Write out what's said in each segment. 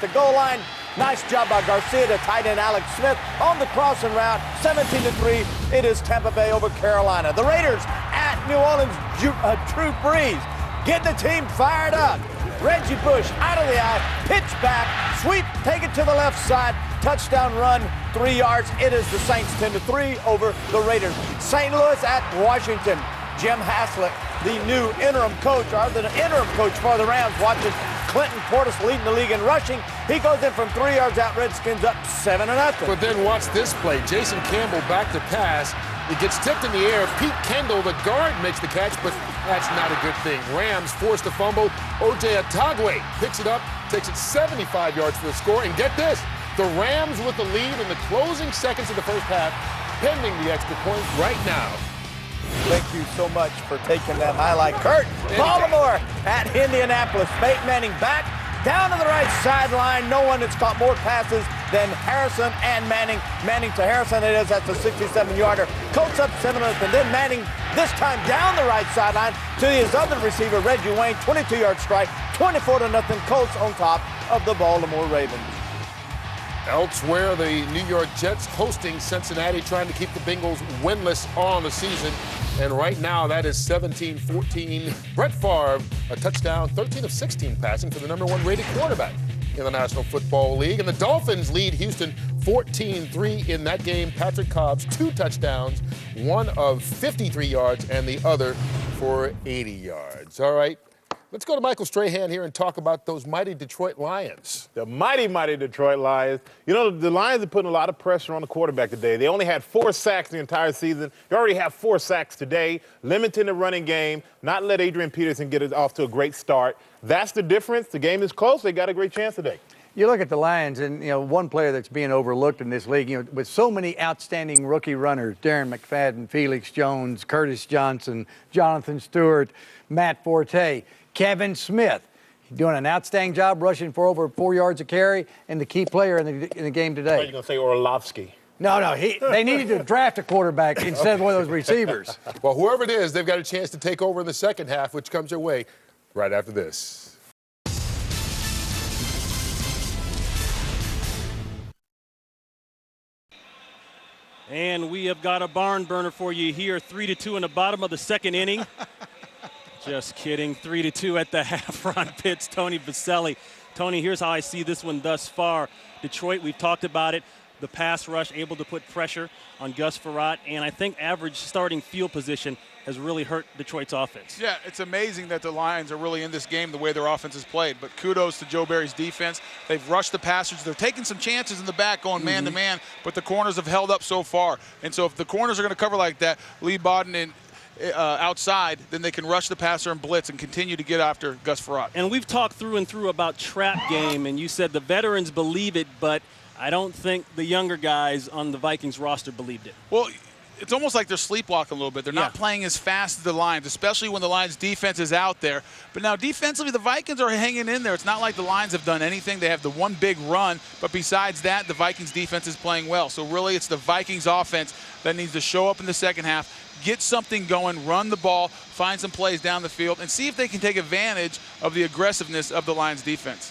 The goal line, nice job by Garcia to tight end Alex Smith on the crossing route, 17-3. It is Tampa Bay over Carolina. The Raiders at New Orleans, Drew Brees, get the team fired up. Reggie Bush out of the eye, pitch back, sweep, take it to the left side, touchdown run, 3 yards. It is the Saints 10-3 over the Raiders. St. Louis at Washington. Jim Haslett, the new interim coach, or the interim coach for the Rams, watches Clinton Portis leading the league in rushing. He goes in from 3 yards out. Redskins up 7-0. But then watch this play. Jason Campbell back to pass. It gets tipped in the air. Pete Kendall, the guard, makes the catch, but that's not a good thing. Rams forced a fumble. O.J. Atagwe picks it up, takes it 75 yards for the score. And get this, the Rams with the lead in the closing seconds of the first half, pending the extra point right now. Thank you so much for taking that highlight. Kurt, Baltimore at Indianapolis. Peyton Manning back down to the right sideline. No one has caught more passes than Harrison and Manning. Manning to Harrison, it is. That's a 67-yarder. Colts up 7-0, and then Manning this time down the right sideline to his other receiver, Reggie Wayne. 22-yard strike, 24-0. Colts on top of the Baltimore Ravens. Elsewhere, the New York Jets hosting Cincinnati, trying to keep the Bengals winless on the season. And right now, that is 17-14. Brett Favre, a touchdown, 13 of 16 passing for the #1 rated quarterback in the National Football League. And the Dolphins lead Houston 14-3 in that game. Patrick Cobb's 2 touchdowns, one of 53 yards and the other for 80 yards. All right. Let's go to Michael Strahan here and talk about those mighty Detroit Lions. The mighty, mighty Detroit Lions. You know, the Lions are putting a lot of pressure on the quarterback today. They only had 4 sacks the entire season. They already have 4 sacks today, limiting the running game, not let Adrian Peterson get it off to a great start. That's the difference. The game is close. They got a great chance today. You look at the Lions, and, you know, one player that's being overlooked in this league, you know, with so many outstanding rookie runners, Darren McFadden, Felix Jones, Curtis Johnson, Jonathan Stewart, Matt Forte, Kevin Smith, doing an outstanding job rushing for over 4 yards a carry, and the key player in the game today. You're going to say Orlovsky. No, they needed to draft a quarterback instead of one of those receivers. Well, whoever it is, they've got a chance to take over in the second half, which comes their way right after this. And we have got a barn burner for you here, 3-2 in the bottom of the second inning. Just kidding, 3-2 at the half. Ron Pitts, Tony Vaselli. Tony, here's how I see this one thus far. Detroit, we've talked about it. The pass rush able to put pressure on Gus Frerotte, and I think average starting field position has really hurt Detroit's offense. Yeah, it's amazing that the Lions are really in this game the way their offense is played, but kudos to Joe Barry's defense. They've rushed the passers. They're taking some chances in the back going man-to-man, but the corners have held up so far. And so if the corners are going to cover like that, Lee Bodden and outside, then they can rush the passer and blitz and continue to get after Gus Frerotte. And we've talked through and through about trap game, and you said the veterans believe it, but I don't think the younger guys on the Vikings roster believed it. Well, it's almost like they're sleepwalking a little bit. They're not playing as fast as the Lions, especially when the Lions defense is out there. But now defensively, the Vikings are hanging in there. It's not like the Lions have done anything. They have the one big run, but besides that, the Vikings defense is playing well. So really, it's the Vikings offense that needs to show up in the second half, get something going, run the ball, find some plays down the field, and see if they can take advantage of the aggressiveness of the Lions defense.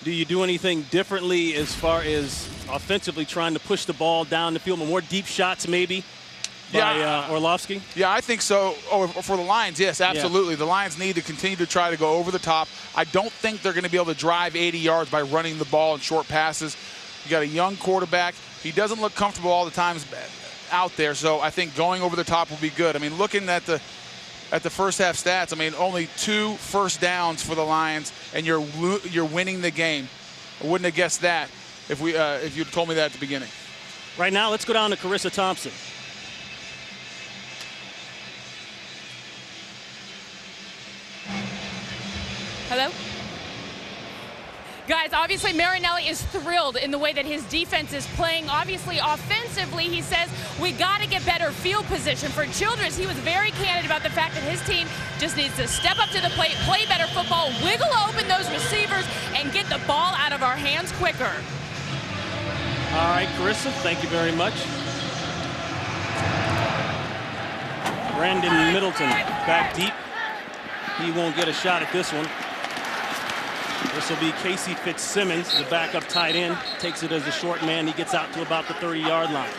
Do you do anything differently as far as offensively trying to push the ball down the field, more deep shots maybe by Orlovsky? Yeah, I think so. Oh, for the Lions, yes, absolutely. Yeah. The Lions need to continue to try to go over the top. I don't think they're going to be able to drive 80 yards by running the ball in short passes. You got a young quarterback. He doesn't look comfortable all the times out there, so I think going over the top will be good. I mean, looking at the first half stats, I mean, only 2 first downs for the Lions, and you're winning the game. I wouldn't have guessed that if you'd told me that at the beginning. Right now, let's go down to Carissa Thompson. Hello? Guys, obviously Marinelli is thrilled in the way that his defense is playing. Obviously, offensively, he says we got to get better field position. For Childress, he was very candid about the fact that his team just needs to step up to the plate, play better football, wiggle open those receivers, and get the ball out of our hands quicker. All right, Carissa, thank you very much. Brandon Middleton back deep. He won't get a shot at this one. This will be Casey Fitzsimmons, the backup tight end. Takes it as a short man. He gets out to about the 30-yard line.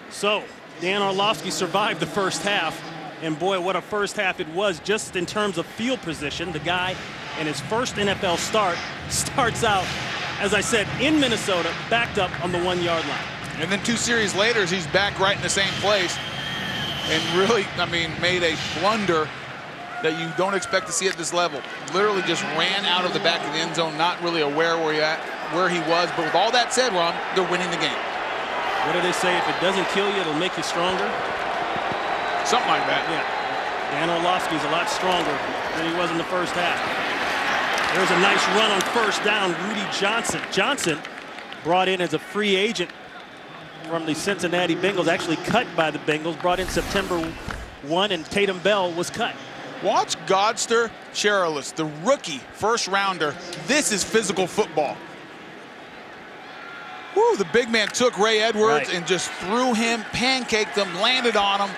So Dan Orlovsky survived the first half. And boy, what a first half it was just in terms of field position. The guy in his first NFL start starts out, as I said, in Minnesota, backed up on the 1-yard line. And then 2 series later, he's back right in the same place and really, I mean, made a blunder that you don't expect to see at this level. Literally just ran out of the back of the end zone, not really aware where he was. But with all that said, Ron, they're winning the game. What do they say? If it doesn't kill you, it'll make you stronger. Something like that. Yeah. Dan Orlovsky's a lot stronger than he was in the first half. There's a nice run on first down. Rudy Johnson. Johnson brought in as a free agent from the Cincinnati Bengals, actually cut by the Bengals, brought in September 1, and Tatum Bell was cut. Watch Godster Cherilus, the rookie first rounder. This is physical football. Woo, the big man took Ray Edwards and just threw him, pancaked him, landed on him.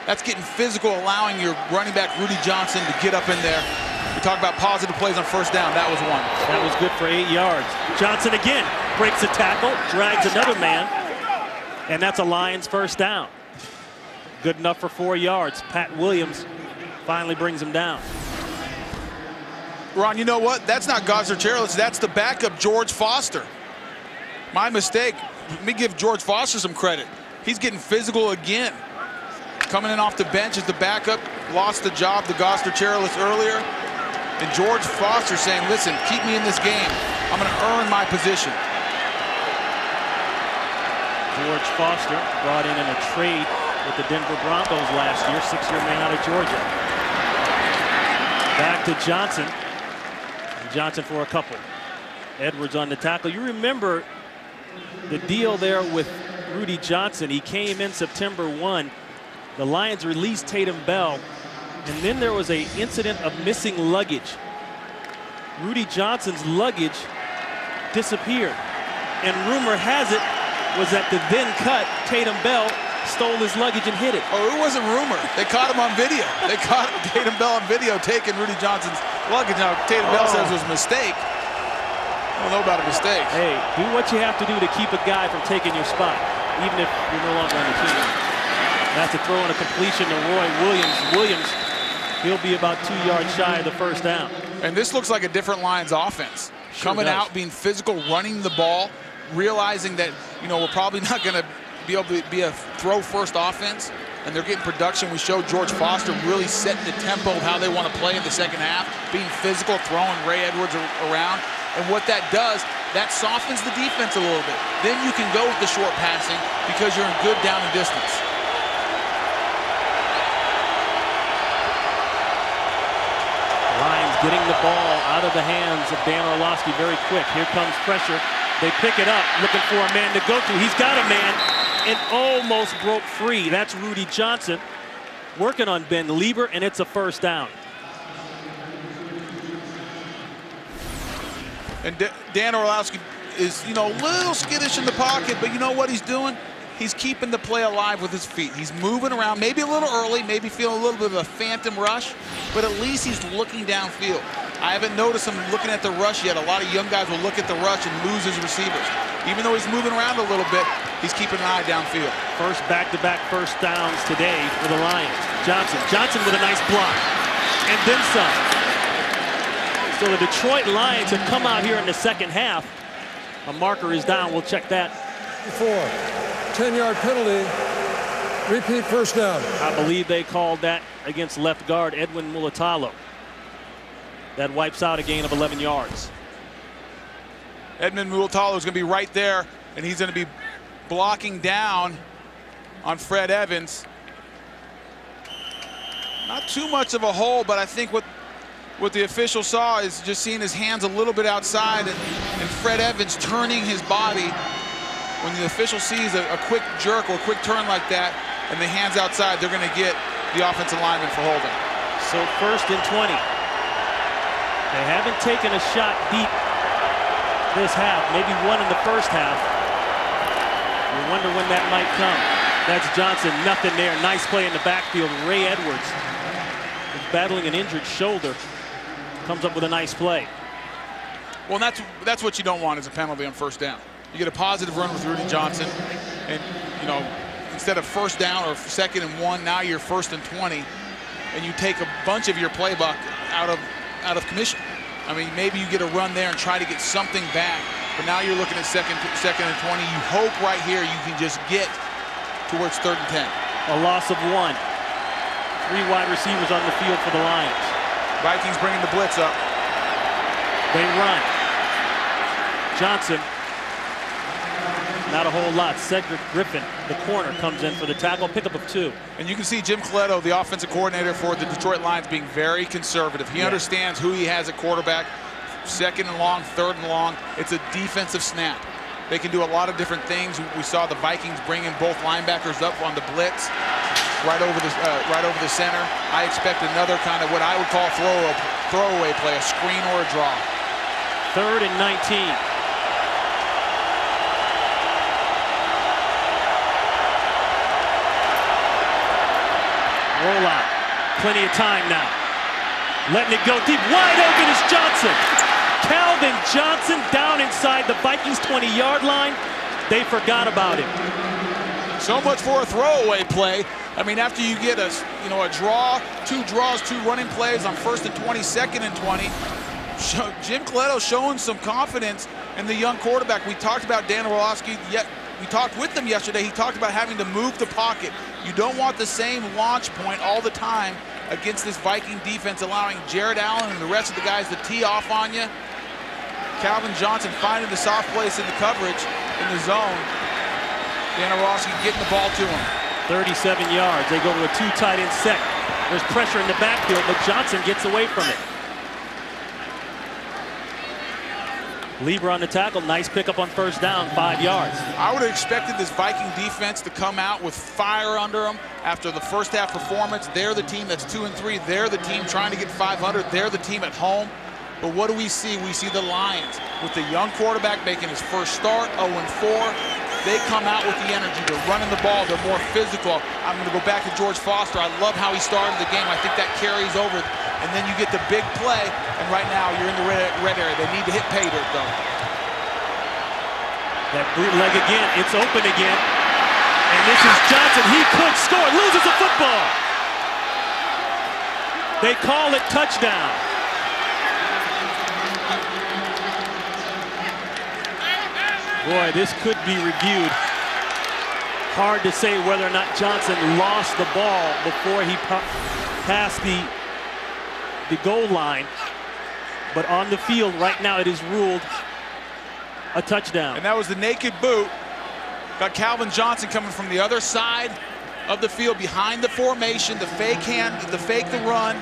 That's getting physical, allowing your running back Rudy Johnson to get up in there. We talk about positive plays on first down. That was one. That was good for 8 yards. Johnson again breaks a tackle, drags another man, and that's a Lions first down. Good enough for 4 yards. Pat Williams finally brings him down. Ron, you know what? That's not Godster Cherilus. That's the backup, George Foster. My mistake. Let me give George Foster some credit. He's getting physical again. Coming in off the bench as the backup. Lost the job to Godster Cherilus earlier. And George Foster saying, listen, keep me in this game. I'm going to earn my position. George Foster brought in a trade with the Denver Broncos last year, 6-year man out of Georgia. Back to Johnson. Johnson for a couple. Edwards on the tackle. You remember the deal there with Rudy Johnson. He came in September 1. The Lions released Tatum Bell, and then there was an incident of missing luggage. Rudy Johnson's luggage disappeared, and rumor has it was that the then cut Tatum Bell stole his luggage and hid it. Oh, it wasn't rumor. They caught him on video. They caught Tatum Bell on video taking Rudy Johnson's luggage. Now, Tatum Bell says it was a mistake. I don't know about a mistake. Hey, do what you have to do to keep a guy from taking your spot, even if you're no longer on the team. That's a throw and a completion to Roy Williams. Williams, he'll be about 2 yards shy of the first down. And this looks like a different Lions offense. Sure Coming does. out, being physical, running the ball, realizing that, you know, we're probably not going to be able to be a throw-first offense, and they're getting production. We showed George Foster really setting the tempo of how they want to play in the second half, being physical, throwing Ray Edwards around. And what that does, that softens the defense a little bit. Then you can go with the short passing because you're in good down and distance. Lions getting the ball out of the hands of Dan Orlovsky very quick. Here comes pressure. They pick it up, looking for a man to go to. He's got a man and almost broke free. That's Rudy Johnson working on Ben Lieber, and it's a first down. And Dan Orlovsky is, you know, a little skittish in the pocket, but you know what he's doing? He's keeping the play alive with his feet. He's moving around, maybe a little early, maybe feeling a little bit of a phantom rush, but at least he's looking downfield. I haven't noticed him looking at the rush yet. A lot of young guys will look at the rush and lose his receivers. Even though he's moving around a little bit, he's keeping an eye downfield. First back-to-back first downs today for the Lions. Johnson with a nice block, and then some. So the Detroit Lions have come out here in the second half. A marker is down. We'll check that. 10-yard penalty. Repeat first down. I believe they called that against left guard Edwin Mulatalo. That wipes out a gain of 11 yards. Edmund Mulatalo is going to be right there, and he's going to be blocking down on Fred Evans. Not too much of a hole, but I think what the official saw is just seeing his hands a little bit outside and Fred Evans turning his body. When the official sees a quick jerk or a quick turn like that and the hands outside, they're going to get the offensive lineman for holding. So 1st and 20. They haven't taken a shot deep this half, maybe one in the first half. You wonder when that might come. That's Johnson, nothing there. Nice play in the backfield. Ray Edwards is battling an injured shoulder. Comes up with a nice play. Well, that's what you don't want is a penalty on first down. You get a positive run with Rudy Johnson, and instead of first down or 2nd and 1, now you're 1st and 20, and you take a bunch of your playbook out of commission. I mean, maybe you get a run there and try to get something back, but now you're looking at second and 20. You hope right here you can just get towards 3rd and 10. A loss of 1. 3 wide receivers on the field for the Lions. Vikings bringing the blitz up. They run. Johnson. Not a whole lot. Cedric Griffin, the corner, comes in for the tackle, pickup of 2. And you can see Jim Coletto, the offensive coordinator for the Detroit Lions, being very conservative. He understands who he has at quarterback. 2nd and long, 3rd and long. It's a defensive snap. They can do a lot of different things. We saw the Vikings bring in both linebackers up on the blitz, right over the center. I expect another kind of what I would call throwaway play, a screen or a draw. 3rd and 19. Roll out. Plenty of time now. Letting it go deep. Wide open is Johnson. Calvin Johnson down inside the Vikings 20-yard line. They forgot about him. So much for a throwaway play. I mean, after you get a draw, 2 draws, 2 running plays on 1st and 20, 2nd and 20. Jim Coletto showing some confidence in the young quarterback. We talked about Dan Orlovsky. We talked with him yesterday. He talked about having to move the pocket. You don't want the same launch point all the time against this Viking defense, allowing Jared Allen and the rest of the guys to tee off on you. Calvin Johnson finding the soft place in the coverage in the zone. Dan Orlovsky getting the ball to him. 37 yards. They go to a 2 tight end set. There's pressure in the backfield, but Johnson gets away from it. Lieber on the tackle. Nice pickup on 1st down, 5 yards. I would have expected this Viking defense to come out with fire under them after the first half performance. They're the team that's 2-3. They're the team trying to get 500. They're the team at home. But what do we see? We see the Lions with the young quarterback making his first start, 0-4. They come out with the energy. They're running the ball. They're more physical. I'm going to go back to George Foster. I love how he started the game. I think that carries over. And then you get the big play, and right now you're in the red area. They need to hit pay dirt, though. That bootleg again. It's open again. And this is Johnson. He could score. Loses the football. They call it touchdown. Boy, this could be reviewed. Hard to say whether or not Johnson lost the ball before he passed the goal line. But on the field right now, it is ruled a touchdown. And that was the naked boot. Got Calvin Johnson coming from the other side of the field behind the formation, the fake the run.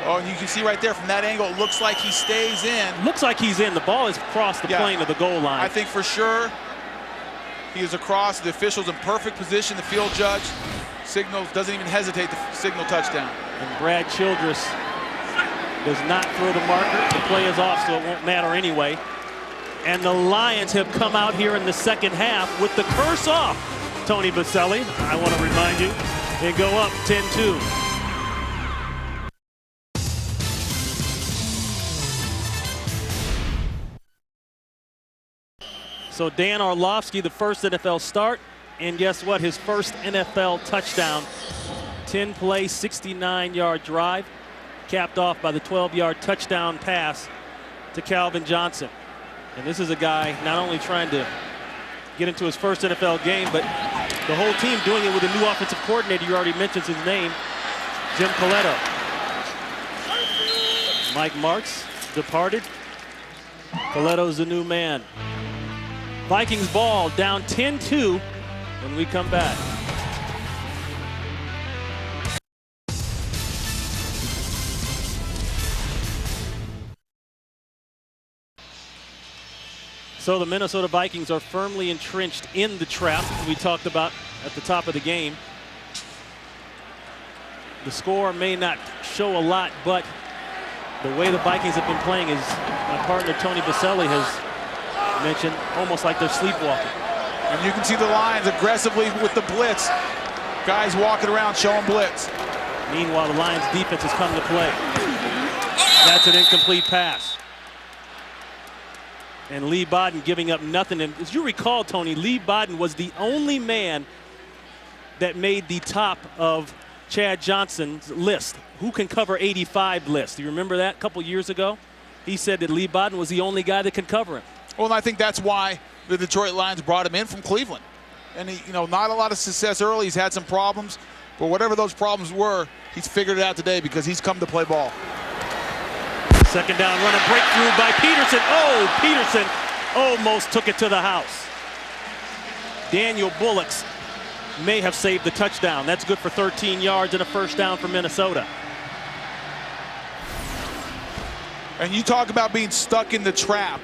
Oh, and you can see right there from that angle, it looks like he stays in. Looks like he's in. The ball is across the plane of the goal line. I think for sure he is across. The official's in perfect position. The field judge signals, doesn't even hesitate to signal touchdown. And Brad Childress does not throw the marker. The play is off, so it won't matter anyway. And the Lions have come out here in the 2nd half with the curse off. Tony Baselli, I want to remind you, they go up 10-2. So Dan Orlovsky, the first NFL start, and guess what? His first NFL touchdown. 10-play, 69-yard drive, capped off by the 12-yard touchdown pass to Calvin Johnson. And this is a guy not only trying to get into his first NFL game, but the whole team doing it with a new offensive coordinator. You already mentioned his name, Jim Coletto. Mike Martz departed. Coletto's the new man. Vikings ball down 10-2 when we come back. So the Minnesota Vikings are firmly entrenched in the trap we talked about at the top of the game. The score may not show a lot, but the way the Vikings have been playing is, my partner Tony Baselli has mentioned, almost like they're sleepwalking. And you can see the Lions aggressively with the blitz. Guys walking around showing blitz. Meanwhile, the Lions defense has come to play. That's an incomplete pass. And Lee Bodden giving up nothing. And as you recall, Tony, Lee Bodden was the only man that made the top of Chad Johnson's list. Who can cover 85 list? Do you remember that a couple years ago? He said that Lee Bodden was the only guy that could cover him. Well, and I think that's why the Detroit Lions brought him in from Cleveland. And he, not a lot of success early. He's had some problems, but whatever those problems were, he's figured it out today because he's come to play ball. Second down run, a breakthrough by Peterson. Oh, Peterson almost took it to the house. Daniel Bullocks may have saved the touchdown. That's good for 13 yards and a first down for Minnesota. And you talk about being stuck in the trap.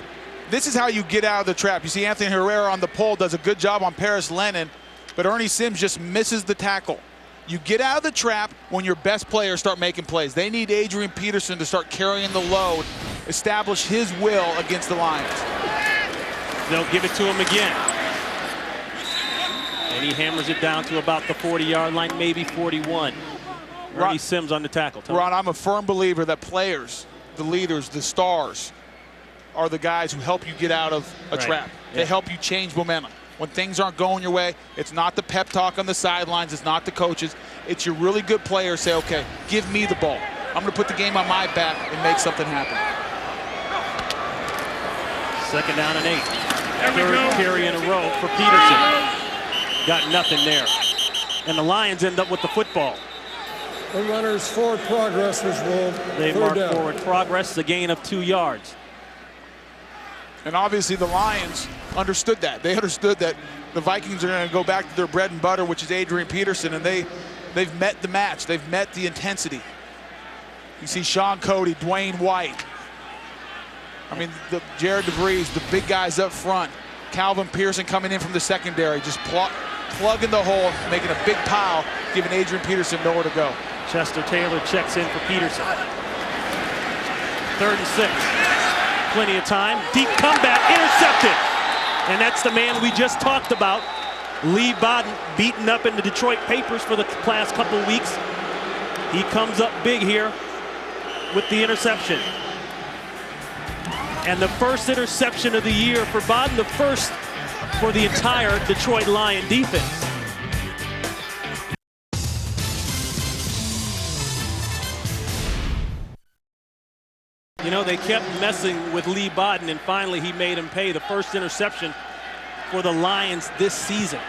This is how you get out of the trap. You see Anthony Herrera on the pole does a good job on Paris Lennon, but Ernie Sims just misses the tackle. You get out of the trap when your best players start making plays. They need Adrian Peterson to start carrying the load, establish his will against the Lions. They'll give it to him again. And he hammers it down to about the 40-yard line, maybe 41. Ernie Sims on the tackle. Ron, I'm a firm believer that players, the leaders, the stars, are the guys who help you get out of a trap. They help you change momentum. When things aren't going your way, it's not the pep talk on the sidelines, it's not the coaches, it's your really good players say, okay, give me the ball. I'm going to put the game on my back and make something happen. Second down and 8. Third carry in a row for Peterson. Got nothing there. And the Lions end up with the football. The runners forward progress was ruled. They mark forward progress, a gain of 2 yards. And obviously the Lions understood that. They understood that the Vikings are going to go back to their bread and butter, which is Adrian Peterson, and they've met the match. They've met the intensity. You see Sean Cody, Dwayne White. I mean, Jared DeVries, the big guys up front. Calvin Pearson coming in from the secondary, just plugging the hole, making a big pile, giving Adrian Peterson nowhere to go. Chester Taylor checks in for Peterson. 3rd and 6. Plenty of time. Deep comeback, intercepted. And that's the man we just talked about. Lee Bodden beaten up in the Detroit papers for the past couple weeks. He comes up big here with the interception. And the first interception of the year for Bodden, the first for the entire Detroit Lion defense. You know, they kept messing with Lee Bodden, and finally he made him pay. The first interception for the Lions this season.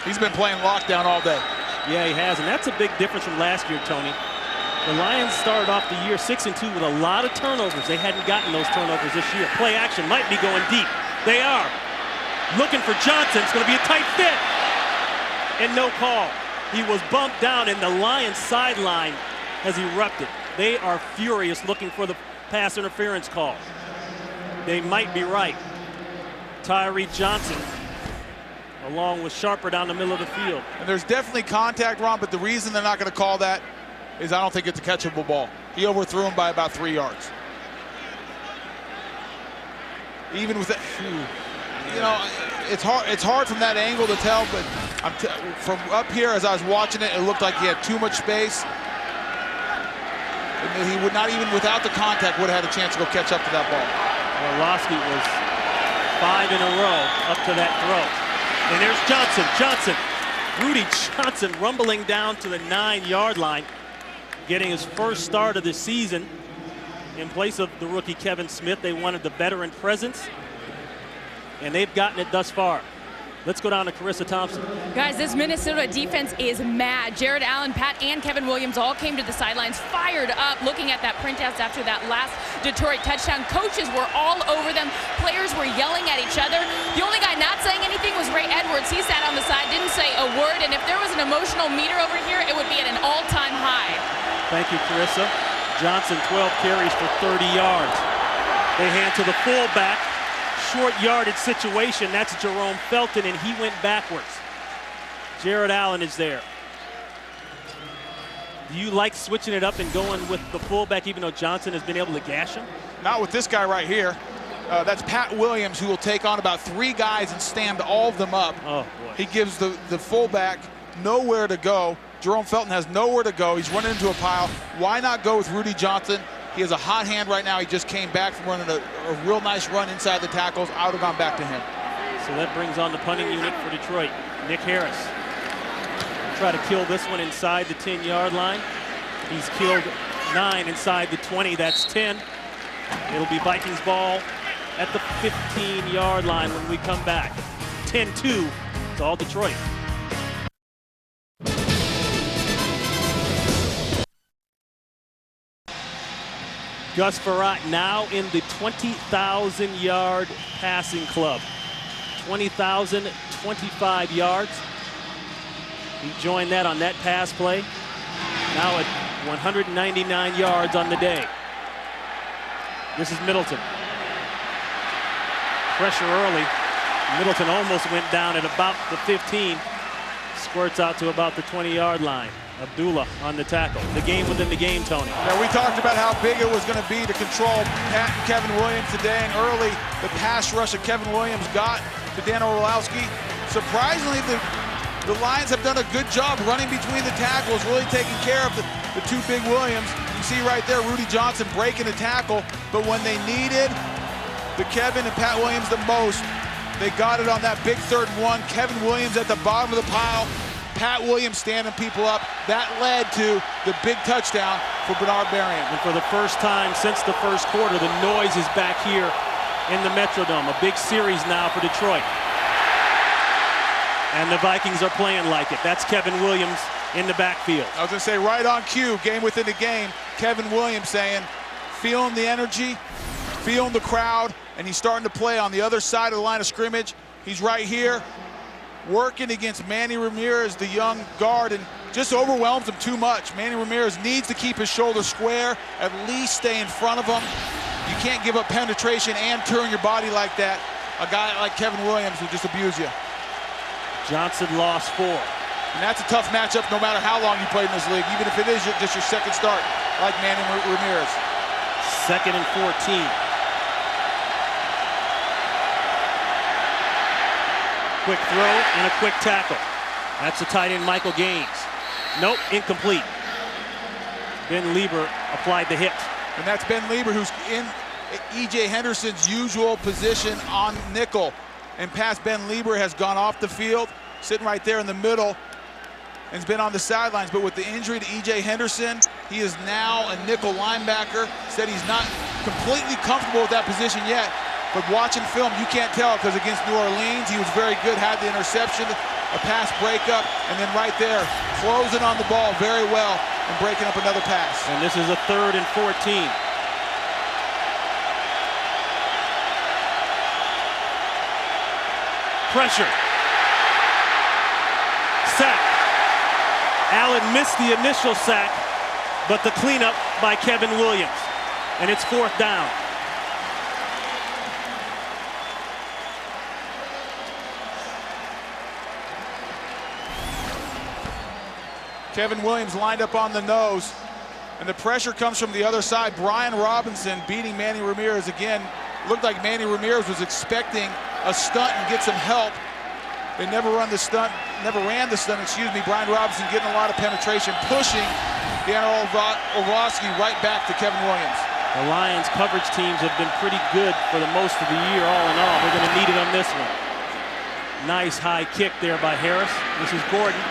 He's been playing lockdown all day. Yeah, he has, and that's a big difference from last year, Tony. The Lions started off the year 6-2 with a lot of turnovers. They hadn't gotten those turnovers this year. Play action might be going deep. They are. Looking for Johnson. It's going to be a tight fit. And no call. He was bumped down, and the Lions sideline has erupted. They are furious looking for the pass interference call. They might be right. Tyree Johnson, along with Sharper down the middle of the field. And there's definitely contact, Ron, but the reason they're not going to call that is I don't think it's a catchable ball. He overthrew him by about 3 yards. Even with that, you know, it's hard from that angle to tell, but from up here as I was watching it, it looked like he had too much space. And he would not, even without the contact, would have had a chance to go catch up to that ball. Orlovsky was 5 in a row up to that throw. And there's Johnson. Rudy Johnson rumbling down to the 9-yard line, getting his first start of the season in place of the rookie Kevin Smith. They wanted the veteran presence, and they've gotten it thus far. Let's go down to Carissa Thompson. Guys, this Minnesota defense is mad. Jared Allen, Pat, and Kevin Williams all came to the sidelines fired up looking at that printouts after that last Detroit touchdown. Coaches were all over them. Players were yelling at each other. The only guy not saying anything was Ray Edwards. He sat on the side, didn't say a word, and if there was an emotional meter over here, it would be at an all-time high. Thank you, Carissa. Johnson, 12 carries for 30 yards. They hand to the fullback. Short yardage situation. That's Jerome Felton, and he went backwards. Jared Allen is there. Do you like switching it up and going with the fullback even though Johnson has been able to gash him? Not with this guy right here. That's Pat Williams, who will take on about 3 guys and stand all of them up. Oh, boy. He gives the fullback nowhere to go. Jerome Felton has nowhere to go. He's running into a pile. Why not go with Rudy Johnson? He has a hot hand right now. He just came back from running a real nice run inside the tackles. I would have gone back to him. So that brings on the punting unit for Detroit. Nick Harris. Try to kill this one inside the 10-yard line. He's killed 9 inside the 20. That's 10. It'll be Vikings ball at the 15-yard line when we come back. 10-2. It's all Detroit. Gus Frerotte now in the 20,000-yard passing club. 20,025 yards. He joined that on that pass play. Now at 199 yards on the day. This is Middleton. Pressure early. Middleton almost went down at about the 15. Squirts out to about the 20-yard line. Abdullah on the tackle. The game within the game, Tony. Yeah, we talked about how big it was going to be to control Pat and Kevin Williams today, and early the pass rush that Kevin Williams got to Dan Orlowski. Surprisingly, the Lions have done a good job running between the tackles, really taking care of the two big Williams. You see right there, Rudy Johnson breaking a tackle, but when they needed the Kevin and Pat Williams the most, they got it on that big 3rd and 1. Kevin Williams at the bottom of the pile. Pat Williams standing people up. That led to the big touchdown for Bernard Berrien. And for the first time since the first quarter, the noise is back here in the Metrodome. A big series now for Detroit. And the Vikings are playing like it. That's Kevin Williams in the backfield. I was going to say, right on cue, game within the game, Kevin Williams saying, feeling the energy, feeling the crowd, and he's starting to play on the other side of the line of scrimmage. He's right here, working against Manny Ramirez, the young guard, and just overwhelms him too much. Manny Ramirez needs to keep his shoulder square, at least stay in front of him. You can't give up penetration and turn your body like that. A guy like Kevin Williams will just abuse you. Johnson lost 4. And that's a tough matchup no matter how long you played in this league, even if it is just your second start, like Manny Ramirez. 2nd and 14. Quick throw and a quick tackle. That's the tight end Michael Gaines. Nope, incomplete. Ben Lieber applied the hit. And that's Ben Lieber, who's in E.J. Henderson's usual position on nickel. And past Ben Lieber has gone off the field, sitting right there in the middle, and has been on the sidelines. But with the injury to E.J. Henderson, he is now a nickel linebacker. Said he's not completely comfortable with that position yet. But watching film, you can't tell, because against New Orleans, he was very good, had the interception, a pass breakup, and then right there, closing on the ball very well and breaking up another pass. And this is a 3rd and 14. Pressure. Sack. Allen missed the initial sack, but the cleanup by Kevin Williams. And it's 4th down. Kevin Williams lined up on the nose, and the pressure comes from the other side. Brian Robinson beating Manny Ramirez again. Looked like Manny Ramirez was expecting a stunt and get some help. They never ran the stunt, excuse me. Brian Robinson getting a lot of penetration, pushing Dan Orlowski right back to Kevin Williams. The Lions coverage teams have been pretty good for the most of the year, all in all. They're going to need it on this one. Nice high kick there by Harris. This is Gordon.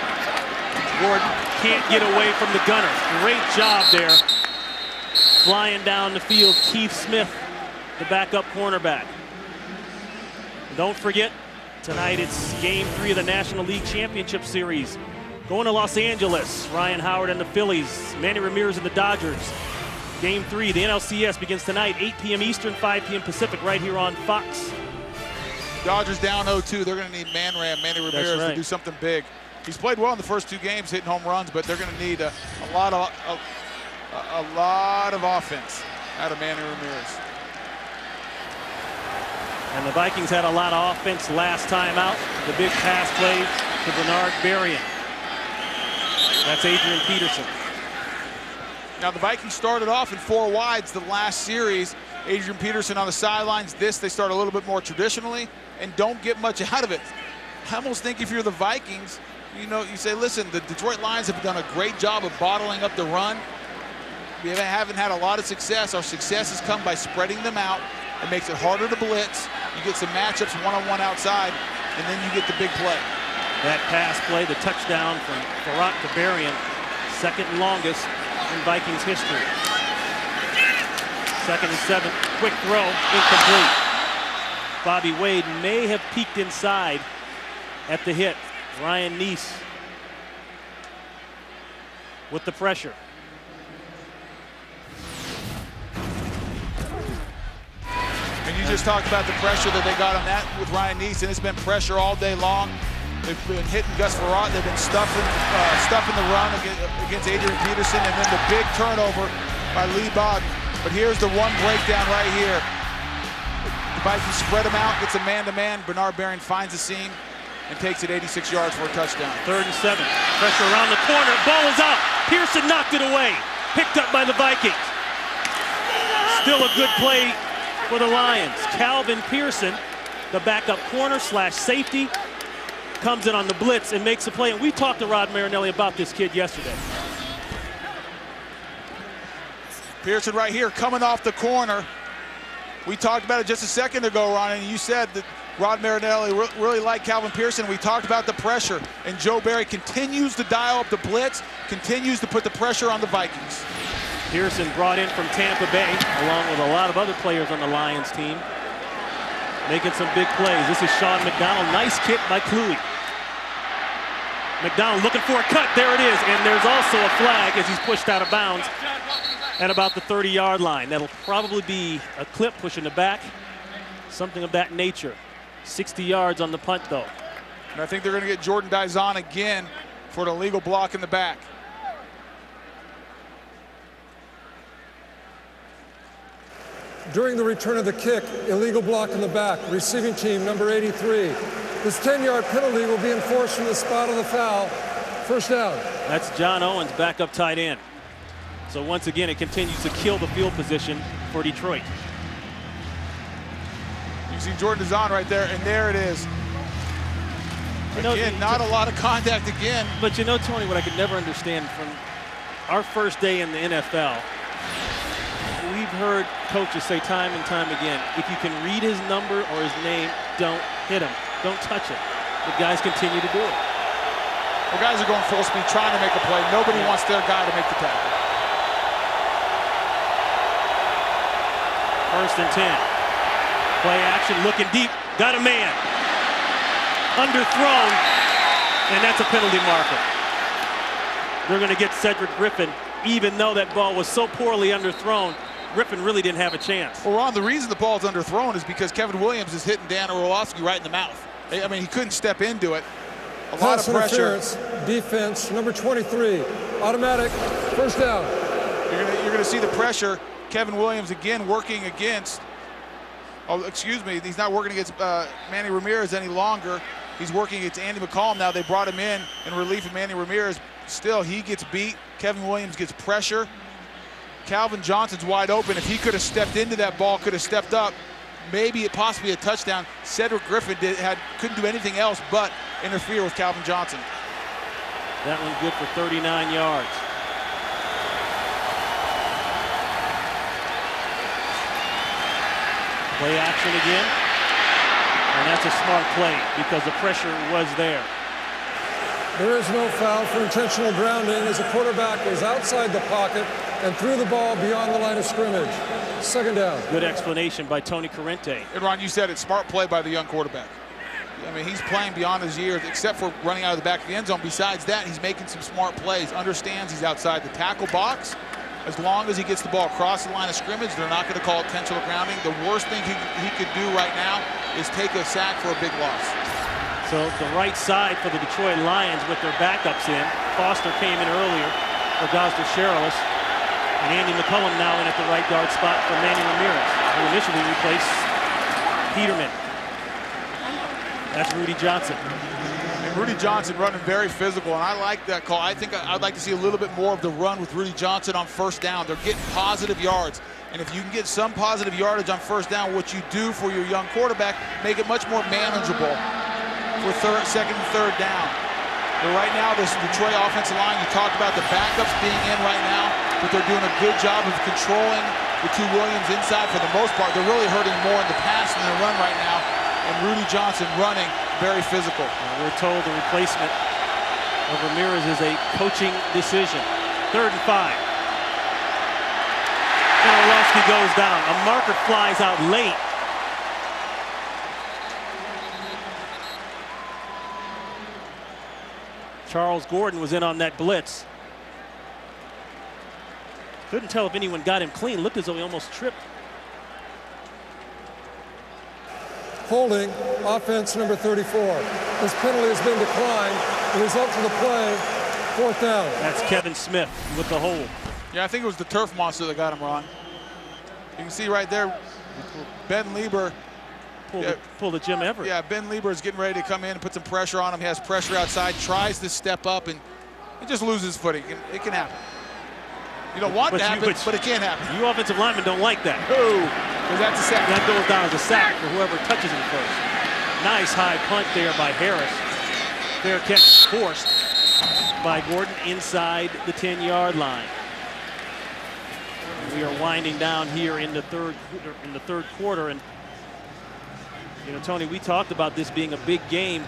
Gordon can't get away from the gunner. Great job there. Flying down the field, Keith Smith, the backup cornerback. Don't forget, tonight it's Game 3 of the National League Championship Series. Going to Los Angeles, Ryan Howard and the Phillies, Manny Ramirez and the Dodgers. Game 3, the NLCS begins tonight, 8 p.m. Eastern, 5 p.m. Pacific, right here on Fox. Dodgers down 0-2. They're going to need Manny Ramirez to do something big. He's played well in the first 2 games, hitting home runs, but they're going to need a lot of offense out of Manny Ramirez. And the Vikings had a lot of offense last time out. The big pass play to Bernard Berrien. That's Adrian Peterson. Now the Vikings started off in 4 wides the last series. Adrian Peterson on the sidelines. This, they start a little bit more traditionally and don't get much out of it. I almost think if you're the Vikings, you know, you say, listen, the Detroit Lions have done a great job of bottling up the run. haven't had a lot of success. Our success has come by spreading them out. It makes it harder to blitz. You get some matchups one-on-one outside, and then you get the big play. That pass play, the touchdown from Farrat to Berrien, second longest in Vikings history. 2nd and 7, quick throw, incomplete. Bobby Wade may have peeked inside at the hit. Ryan Neese with the pressure. And you just talked about the pressure that they got on that with Ryan Neese, and it's been pressure all day long. They've been hitting Gus Farrat. They've been stuffing the run against Adrian Peterson, and then the big turnover by Lee Bogdan. But here's the one breakdown right here. The Vikings spread him out, gets a man-to-man. Bernard Berrien finds the seam and takes it 86 yards for a touchdown. 3rd and 7. Pressure around the corner. Ball is out. Pearson knocked it away. Picked up by the Vikings. Still a good play for the Lions. Calvin Pearson, the backup corner / safety, comes in on the blitz and makes a play. And we talked to Rod Marinelli about this kid yesterday. Pearson right here coming off the corner. We talked about it just a second ago, Ron, and you said that Rod Marinelli really liked Calvin Pearson. We talked about the pressure, and Joe Barry continues to dial up the blitz, continues to put the pressure on the Vikings. Pearson brought in from Tampa Bay, along with a lot of other players on the Lions team, making some big plays. This is Sean McDonald. Nice kick by Kluwe. McDonald looking for a cut. There it is, and there's also a flag as he's pushed out of bounds at about the 30-yard line. That'll probably be a clip pushing the back, something of that nature. 60 yards on the punt, though. And I think they're going to get Jordan Dizon again for an illegal block in the back. During the return of the kick, illegal block in the back, receiving team number 83. This 10-yard penalty will be enforced from the spot of the foul. First down. That's John Owens, backup tight end. So once again, it continues to kill the field position for Detroit. You see Jordan Dizon right there, and there it is. Again, not a lot of contact again. But you know, Tony, what I could never understand from our first day in the NFL, we've heard coaches say time and time again, if you can read his number or his name, don't hit him. Don't touch it. But guys continue to do it. Well, guys are going full speed, trying to make a play. Nobody wants their guy to make the tackle. 1st and 10. Play action, looking deep, got a man. Underthrown, and that's a penalty marker. They're going to get Cedric Griffin, even though that ball was so poorly underthrown. Griffin really didn't have a chance. Well, Ron, the reason the ball's underthrown is because Kevin Williams is hitting Dan Orlowski right in the mouth. I mean, he couldn't step into it. A lot of pressure. Defense, number 23, automatic, first down. You're going to see the pressure. Kevin Williams again working against, oh, excuse me, he's not working against Manny Ramirez any longer. He's working against Andy McCollum now. They brought him in relief of Manny Ramirez. Still, he gets beat. Kevin Williams gets pressure. Calvin Johnson's wide open. If he could have stepped into that ball, could have stepped up, maybe it possibly a touchdown. Cedric Griffin couldn't do anything else but interfere with Calvin Johnson. That one good for 39 yards. Play action again. And that's a smart play because the pressure was there. There is no foul for intentional grounding as the quarterback was outside the pocket and threw the ball beyond the line of scrimmage. Second down. Good explanation by Tony Corrente. And Ron, you said it, smart play by the young quarterback. I mean, he's playing beyond his years, except for running out of the back of the end zone. Besides that, he's making some smart plays. Understands he's outside the tackle box. As long as he gets the ball across the line of scrimmage, they're not going to call it intentional grounding. The worst thing he could do right now is take a sack for a big loss. So the right side for the Detroit Lions with their backups in. Foster came in earlier for Gosder Cherilus. And Andy McCullum now in at the right guard spot for Manny Ramirez, who initially replaced Peterman. That's Rudy Johnson. And Rudy Johnson running very physical, and I like that call. I think I'd like to see a little bit more of the run with Rudy Johnson on first down. They're getting positive yards. And if you can get some positive yardage on first down, what you do for your young quarterback, make it much more manageable for second and third down. But right now, this Detroit offensive line, you talked about the backups being in right now. but they're doing a good job of controlling the two Williams inside for the most part. They're really hurting more in the pass than the run right now. And Rudy Johnson running, very physical. We're told the replacement of Ramirez is a coaching decision. 3rd and 5. And Orlovsky goes down. A marker flies out late. Charles Gordon was in on that blitz. Couldn't tell if anyone got him clean. Looked as though he almost tripped. Holding, offense number 34. This penalty has been declined. The result of the play, 4th down. That's Kevin Smith with the hold. Yeah, I think it was the turf monster that got him, Ron. You can see right there, Ben Lieber. Pulled a Jim Everett. Yeah, Ben Lieber is getting ready to come in and put some pressure on him. He has pressure outside, tries to step up, and he just loses footing. It can happen. You don't want it to happen, but it can happen. You offensive linemen don't like that. No, because that's a sack. That goes down as a sack for whoever touches him first. Nice high punt there by Harris. Fair catch forced by Gordon inside the 10-yard line. We are winding down here in the third quarter, and you know, Tony, we talked about this being a big game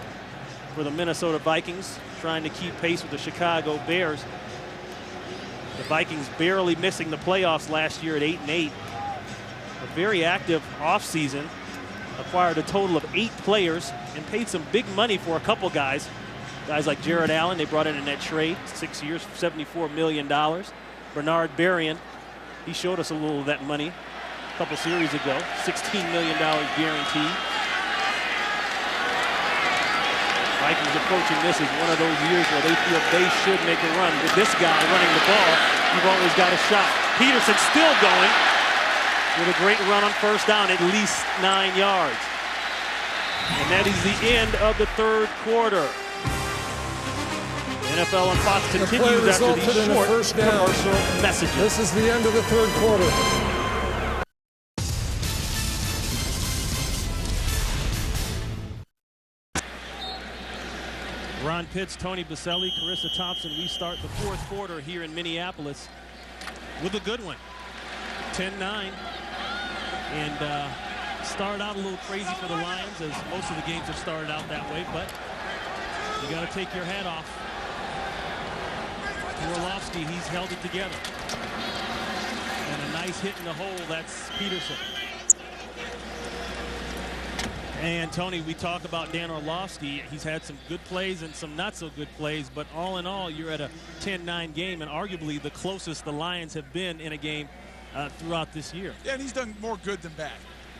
for the Minnesota Vikings, trying to keep pace with the Chicago Bears. The Vikings barely missing the playoffs last year at 8-8. A very active offseason. Acquired a total of 8 players and paid some big money for a couple guys. Guys like Jared Allen, they brought in that trade, 6 years, $74 million. Bernard Berrien, he showed us a little of that money a couple series ago, $16 million guaranteed. Vikings approaching this as one of those years where they feel they should make a run. With this guy running the ball, you've always got a shot. Peterson still going with a great run on 1st down, at least 9 yards. And that is the end of the 3rd quarter. NFL on Fox continues after these short commercial messages. This is the end of the 3rd quarter. Ron Pitts, Tony Baselli, Carissa Thompson. We start the 4th quarter here in Minneapolis with a good one. 10-9. And started out a little crazy for the Lions, as most of the games have started out that way, but you got to take your hat off. Orlovsky, he's held it together. And a nice hit in the hole, that's Peterson. And Tony, we talk about Dan Orlovsky. He's had some good plays and some not so good plays, but all in all, you're at a 10-9 game, and arguably the closest the Lions have been in a game throughout this year. Yeah, and he's done more good than bad.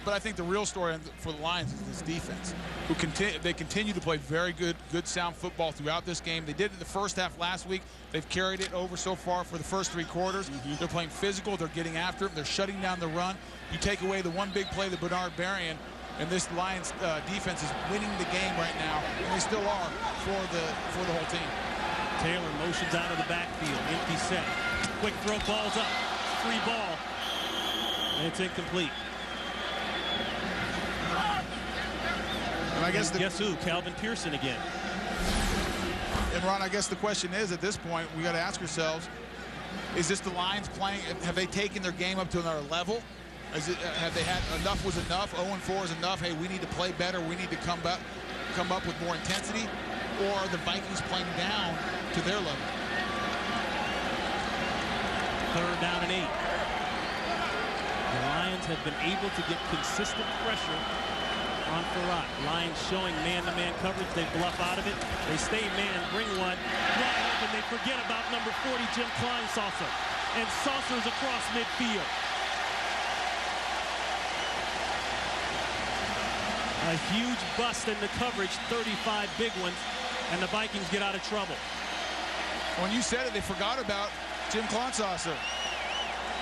But I think the real story for the Lions is this defense, who continue to play very good sound football throughout this game. They did it in the first half last week. They've carried it over so far for the first 3 quarters. They're playing physical. They're getting after it. They're shutting down the run. You take away the one big play that Bernard Berrien, and this Lions defense is winning the game right now, and they still are for the whole team. Taylor motions out of the backfield, empty set. Quick throw, ball's up. Free ball, and it's incomplete. And I guess guess who? Calvin Pearson again. And Ron, I guess the question is, at this point, we got to ask ourselves: is this the Lions playing? Have they taken their game up to another level? Have they had enough was enough? 0-4 is enough. Hey, we need to play better. We need to come up with more intensity. Or are the Vikings playing down to their level? 3rd down and 8. The Lions have been able to get consistent pressure on Farrat. Lions showing man-to-man coverage. They bluff out of it. They stay man, bring one. Wide open. They forget about number 40, Jim Kleinsasser. And Saucer's across midfield. A huge bust in the coverage, 35 big ones, and the Vikings get out of trouble. When you said it, they forgot about Jim Kleinsasser.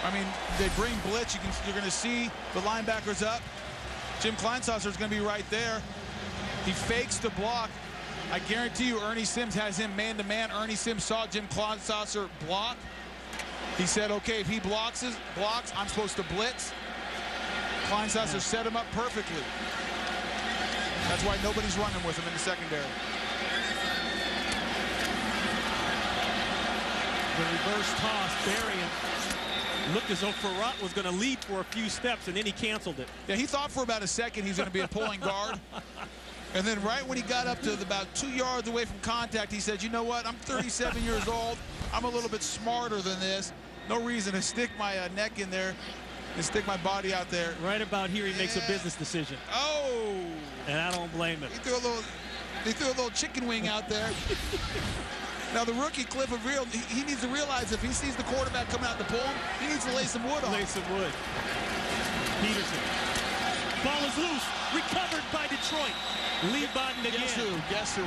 I mean, they bring blitz. You're going to see the linebackers up. Jim Kleinsasser is going to be right there. He fakes the block. I guarantee you Ernie Sims has him man-to-man. Ernie Sims saw Jim Kleinsasser block. He said, okay, if he blocks, I'm supposed to blitz. Kleinsasser set him up perfectly. That's why nobody's running with him in the secondary. The reverse toss, Berrien looked as though Farrat was going to lead for a few steps, and then he canceled it. Yeah, he thought for about a second he's going to be a pulling guard. And then right when he got up to about 2 yards away from contact, he said, you know what, I'm 37 years old. I'm a little bit smarter than this. No reason to stick my neck in there and stick my body out there. Right about here, he makes a business decision. Oh! And I don't blame him. He threw a little chicken wing out there. Now the rookie Cliff Averill, he needs to realize if he sees the quarterback coming out to pull him, he needs to lay some wood on. Lay some wood. Peterson. Ball is loose. Recovered by Detroit. Lee Bodden again. Guess who?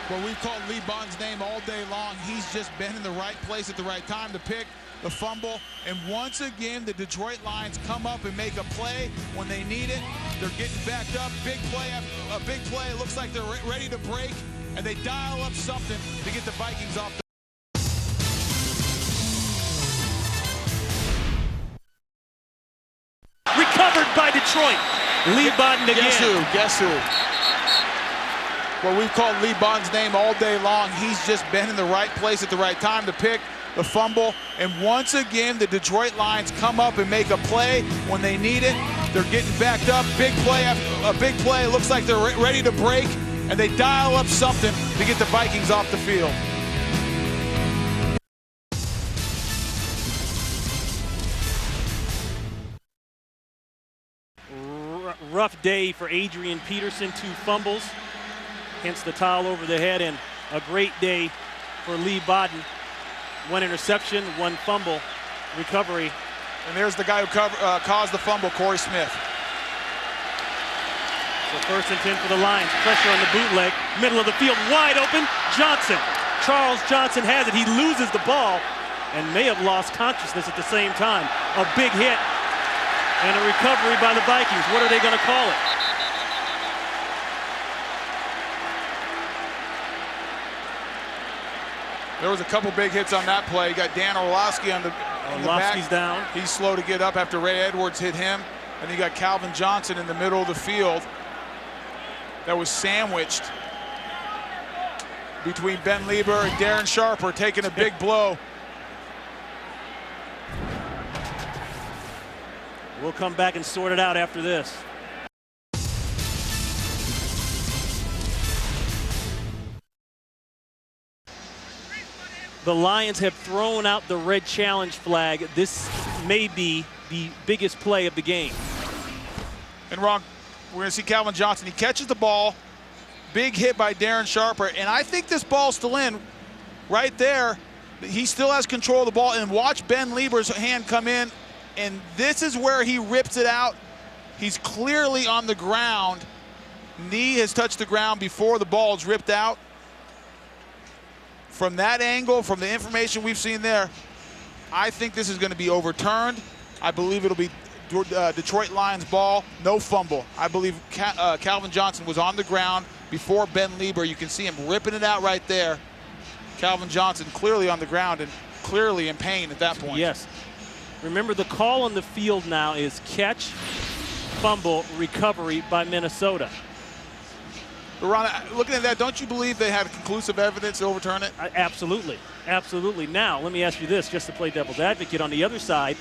Well, we've called Lee Bodden's name all day long. He's just been in the right place at the right time to pick the fumble. And once again, the Detroit Lions come up and make a play when they need it. They're getting backed up. Big play after a big play. It looks like they're ready to break. And they dial up something to get the Vikings off the recovered by Detroit. Lee Bodden again. Guess who? Well, we've called Lee Bodden's name all day long. He's just been in the right place at the right time to pick the fumble. And once again, the Detroit Lions come up and make a play when they need it. They're getting backed up. Big play after a big play. It looks like they're ready to break. And they dial up something to get the Vikings off the field. Rough day for Adrian Peterson, 2 fumbles, hence the towel over the head, and a great day for Lee Bodden. 1 interception, 1 fumble recovery. And there's the guy who caused the fumble, Corey Smith. So 1st and 10 for the Lions. Pressure on the bootleg. Middle of the field, wide open. Johnson. Charles Johnson has it. He loses the ball and may have lost consciousness at the same time. A big hit and a recovery by the Vikings. What are they going to call it? There was a couple big hits on that play. You got Dan Orlovsky on the back. Orlovsky's down. He's slow to get up after Ray Edwards hit him. And you got Calvin Johnson in the middle of the field that was sandwiched between Ben Lieber and Darren Sharper, taking a big blow. We'll come back and sort it out after this. The Lions have thrown out the red challenge flag. This may be the biggest play of the game. And Ron, we're going to see Calvin Johnson. He catches the ball. Big hit by Darren Sharper. And I think this ball's still in right there. He still has control of the ball. And watch Ben Lieber's hand come in. And this is where he rips it out. He's clearly on the ground. Knee has touched the ground before the ball is ripped out. From that angle, from the information we've seen there, I think this is going to be overturned. I believe it'll be Detroit Lions ball, no fumble. I believe Calvin Johnson was on the ground before Ben Lieber. You can see him ripping it out right there. Calvin Johnson clearly on the ground and clearly in pain at that point. Yes. Remember, the call on the field now is catch, fumble, recovery by Minnesota. But Ron, looking at that, don't you believe they had conclusive evidence to overturn it? Absolutely. Absolutely. Now, let me ask you this, just to play devil's advocate. On the other side,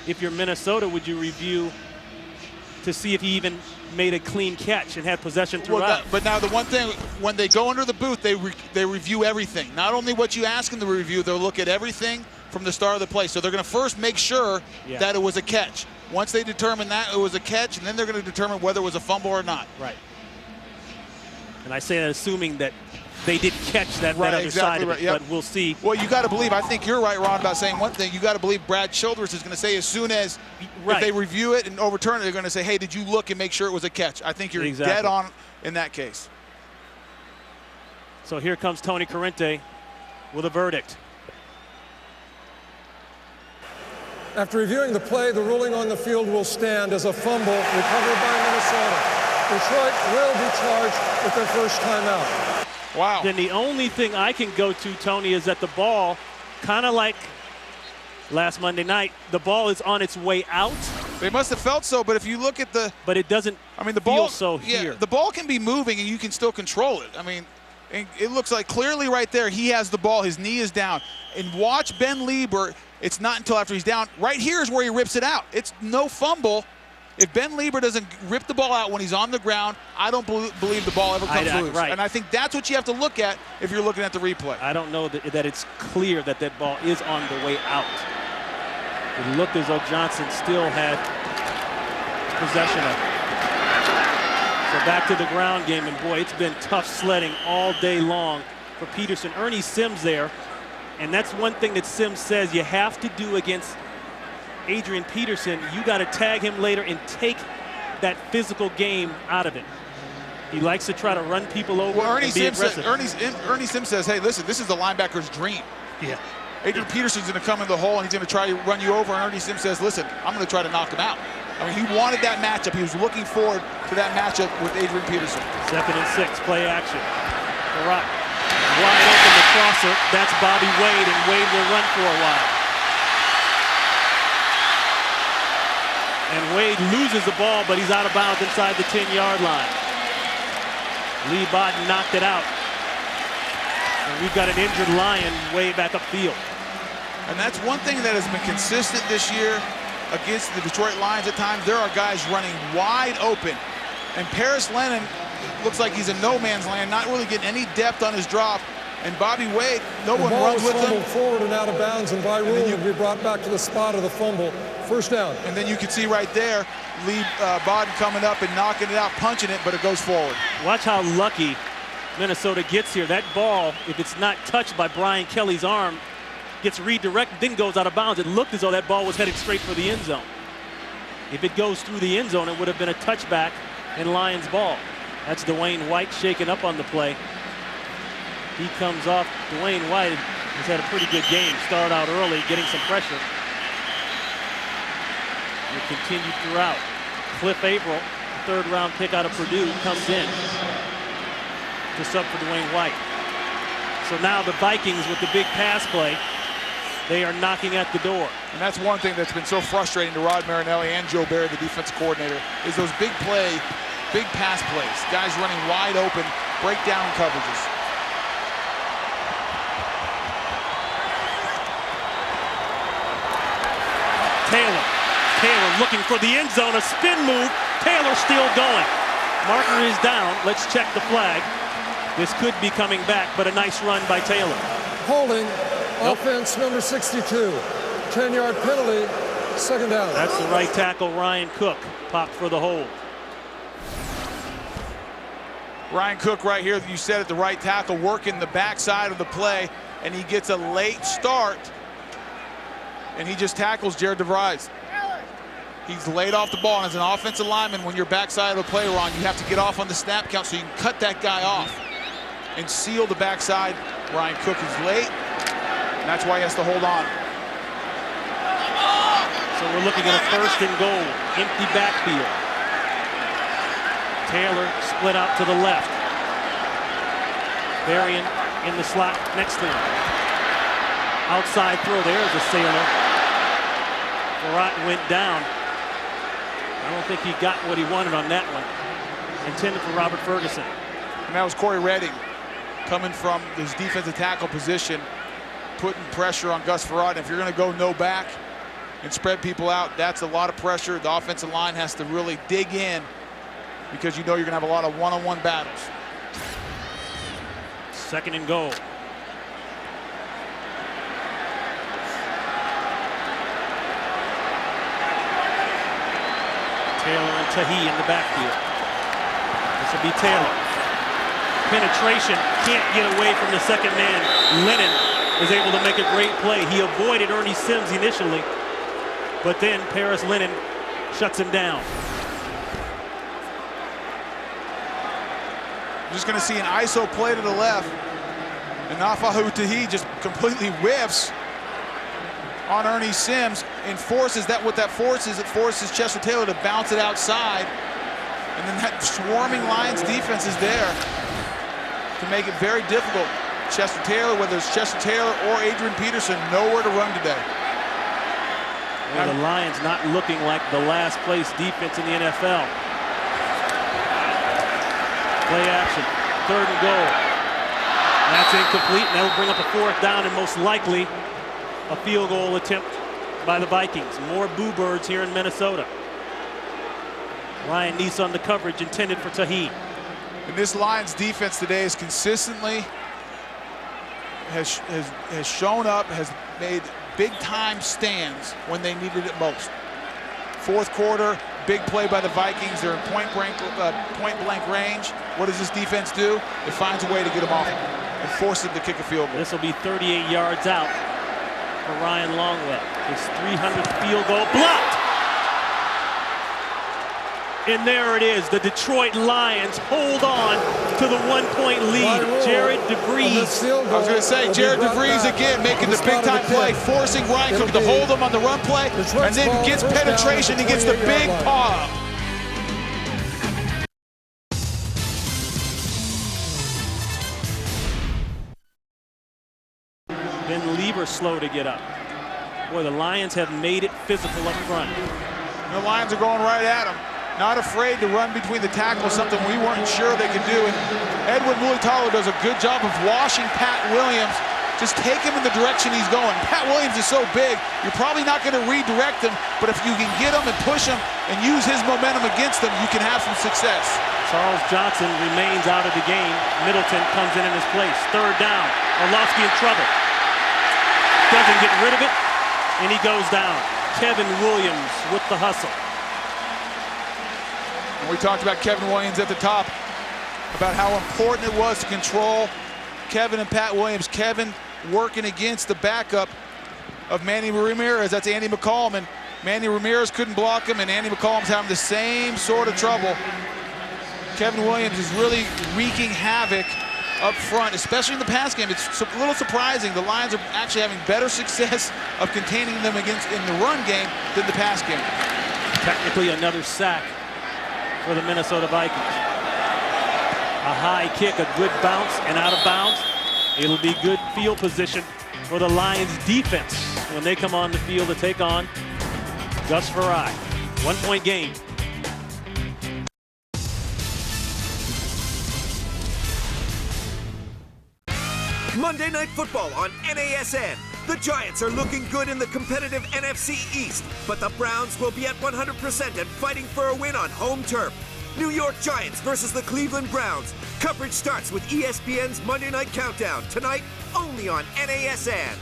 if you're Minnesota, would you review to see if he even made a clean catch and had possession throughout? Well, but now the one thing, when they go under the booth, they review everything. Not only what you ask them to review, they'll look at everything from the start of the play. So they're going to first make sure that it was a catch. Once they determine that it was a catch, and then they're going to determine whether it was a fumble or not. Right. And I say that assuming that they did catch that other side of it, but we'll see. Well, you got to believe, I think you're right, Ron, about saying one thing. You got to believe Brad Childress is going to say as soon as if they review it and overturn it, they're going to say, hey, did you look and make sure it was a catch? I think you're dead on in that case. So here comes Tony Corrente with a verdict. After reviewing the play, the ruling on the field will stand as a fumble recovered by Minnesota. Detroit will be charged with their first timeout. Wow. Then the only thing I can go to, Tony, is that the ball, kind of like last Monday night, the ball is on its way out. They must have felt so, but if you look at the... But it doesn't the ball, feel so here. The ball can be moving and you can still control it. I mean, And it looks like clearly right there he has the ball, his knee is down. And watch Ben Lieber, it's not until after he's down. Right here is where he rips it out. It's no fumble. If Ben Lieber doesn't rip the ball out when he's on the ground, I don't believe the ball ever comes loose. Right. And I think that's what you have to look at if you're looking at the replay. I don't know that it's clear that that ball is on the way out. It looked as though Johnson still had possession of it. So back to the ground game, and boy, it's been tough sledding all day long for Peterson. Ernie Sims there, and that's one thing that Sims says you have to do against Adrian Peterson. You got to tag him later and take that physical game out of it. He likes to try to run people over and be aggressive. Ernie Sims says, hey, listen, this is the linebacker's dream. Yeah. Adrian Peterson's going to come in the hole, and he's going to try to run you over, and Ernie Sims says, listen, I'm going to try to knock him out. I mean, he wanted that matchup. He was looking forward to that matchup with Adrian Peterson. 2nd and 6, play action. Barat wide open the crosser. That's Bobby Wade, and Wade will run for a while. And Wade loses the ball, but he's out of bounds inside the 10-yard line. Lee Bodden knocked it out. And we've got an injured Lion way back upfield. And that's one thing that has been consistent this year against the Detroit Lions at times. There are guys running wide open. And Paris Lennon looks like he's in no man's land, not really getting any depth on his drop. And Bobby Wade, no one runs with him. The ball was fumbled forward and out of bounds, and by rule, will be brought back to the spot of the fumble. First down. And then you can see right there, Lee Bodden coming up and knocking it out, punching it, but it goes forward. Watch how lucky Minnesota gets here. That ball, if it's not touched by Brian Kelly's arm, gets redirected, then goes out of bounds. It looked as though that ball was headed straight for the end zone. If it goes through the end zone, it would have been a touchback and Lions ball. That's Dwayne White shaking up on the play. He comes off. Dwayne White has had a pretty good game. Started out early, getting some pressure. It continued throughout. Cliff Averill, third-round pick out of Purdue, comes in to sub for Dwayne White. So now the Vikings with the big pass play, they are knocking at the door. And that's one thing that's been so frustrating to Rod Marinelli and Joe Barry, the defensive coordinator, is those big pass plays. Guys running wide open, breakdown coverages. Taylor looking for the end zone, a spin move. Taylor still going. Marker is down. Let's check the flag. This could be coming back, but a nice run by Taylor. Holding, offense number 62. 10-yard penalty, 2nd down. That's the right tackle, Ryan Cook, popped for the hold. Ryan Cook right here, you said at the right tackle, working the backside of the play, and he gets a late start, and he just tackles Jared DeVries. He's laid off the ball, and as an offensive lineman, when your backside of the play, Ron, you have to get off on the snap count so you can cut that guy off and seal the backside. Ryan Cook is late, and that's why he has to hold on. So we're looking at a 1st and goal, empty backfield. Taylor split out to the left. Varian in the slot next to him. Outside throw, there's a sailor. Barat went down. I don't think he got what he wanted on that one. Intended for Robert Ferguson. And that was Corey Redding coming from his defensive tackle position, putting pressure on Gus Frerotte. If you're going to go no back and spread people out, that's a lot of pressure. The offensive line has to really dig in because you know you're going to have a lot of one-on-one battles. 2nd and goal. Taylor and Tahi in the backfield. This will be Taylor. Penetration, can't get away from the second man. Lennon is able to make a great play. He avoided Ernie Sims initially, but then Paris Lennon shuts him down. You're just going to see an ISO play to the left, and Nafahu Tahi just completely whiffs on Ernie Sims and forces that. What that forces, it forces Chester Taylor to bounce it outside, and then that swarming Lions defense is there to make it very difficult. Chester Taylor, whether it's Chester Taylor or Adrian Peterson, nowhere to run today. Well, the Lions not looking like the last place defense in the NFL. Play action, 3rd and goal. That's incomplete, and that'll bring up a 4th down and most likely a field goal attempt by the Vikings. More Boo Birds here in Minnesota. Ryan Neese on the coverage intended for Tahi. And this Lions defense today is consistently has shown up, has made big-time stands when they needed it most. 4th quarter, big play by the Vikings. They're in point-blank range. What does this defense do? It finds a way to get them off and force them to kick a field goal. This will be 38 yards out for Ryan Longwell. His 300th field goal blocked. And there it is. The Detroit Lions hold on to the 1-point lead. Jared DeVries. I was going to say, Jared DeVries again making the big-time play, forcing Ryan Cook to hold him on the run play, and then gets penetration. He gets the big paw up. Ben Lieber slow to get up. Boy, the Lions have made it physical up front. The Lions are going right at him. Not afraid to run between the tackles, something we weren't sure they could do. And Edwin Mulitalo does a good job of washing Pat Williams. Just take him in the direction he's going. Pat Williams is so big, you're probably not going to redirect him, but if you can get him and push him and use his momentum against him, you can have some success. Charles Johnson remains out of the game. Middleton comes in his place. 3rd down. Orlovsky in trouble. Doesn't get rid of it, and he goes down. Kevin Williams with the hustle. We talked about Kevin Williams at the top, about how important it was to control Kevin and Pat Williams. Kevin working against the backup of Manny Ramirez. That's Andy McCollum, and Manny Ramirez couldn't block him, and Andy McCollum's having the same sort of trouble. Kevin Williams is really wreaking havoc up front, especially in the pass game. It's a little surprising. The Lions are actually having better success of containing them in the run game than the pass game. Technically another sack for the Minnesota Vikings. A high kick, a good bounce, and out of bounds. It'll be good field position for the Lions defense when they come on the field to take on Gus Frerotte. 1-point game. Monday Night Football on NASN. The Giants are looking good in the competitive NFC East, but the Browns will be at 100% and fighting for a win on home turf. New York Giants versus the Cleveland Browns. Coverage starts with ESPN's Monday Night Countdown, tonight only on NASN.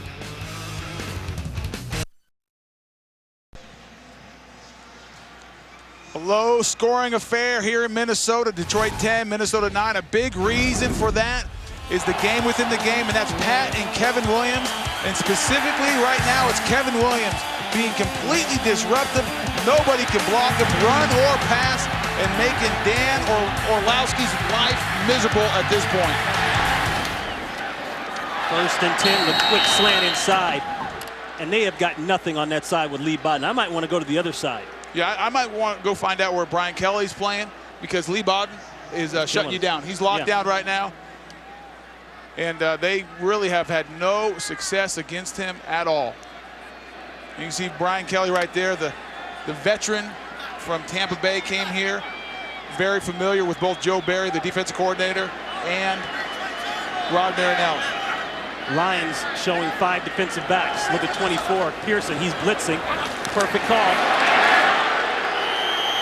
A low-scoring affair here in Minnesota. Detroit 10, Minnesota 9. A big reason for that is the game within the game, and that's Pat and Kevin Williams. And specifically right now, it's Kevin Williams being completely disruptive. Nobody can block him, run or pass, and making Dan Orlowski's life miserable at this point. 1st and 10, the quick slant inside. And they have got nothing on that side with Lee Bodden. I might want to go to the other side. Yeah, I might want to go find out where Brian Kelly's playing, because Lee Bodden is shutting you down. He's locked down right now. And they really have had no success against him at all. You can see Brian Kelly right there, the veteran from Tampa Bay, came here. Very familiar with both Joe Barry, the defensive coordinator, and Rod Marinelli. Lions showing 5 defensive backs. Look at 24, Pearson, he's blitzing. Perfect call.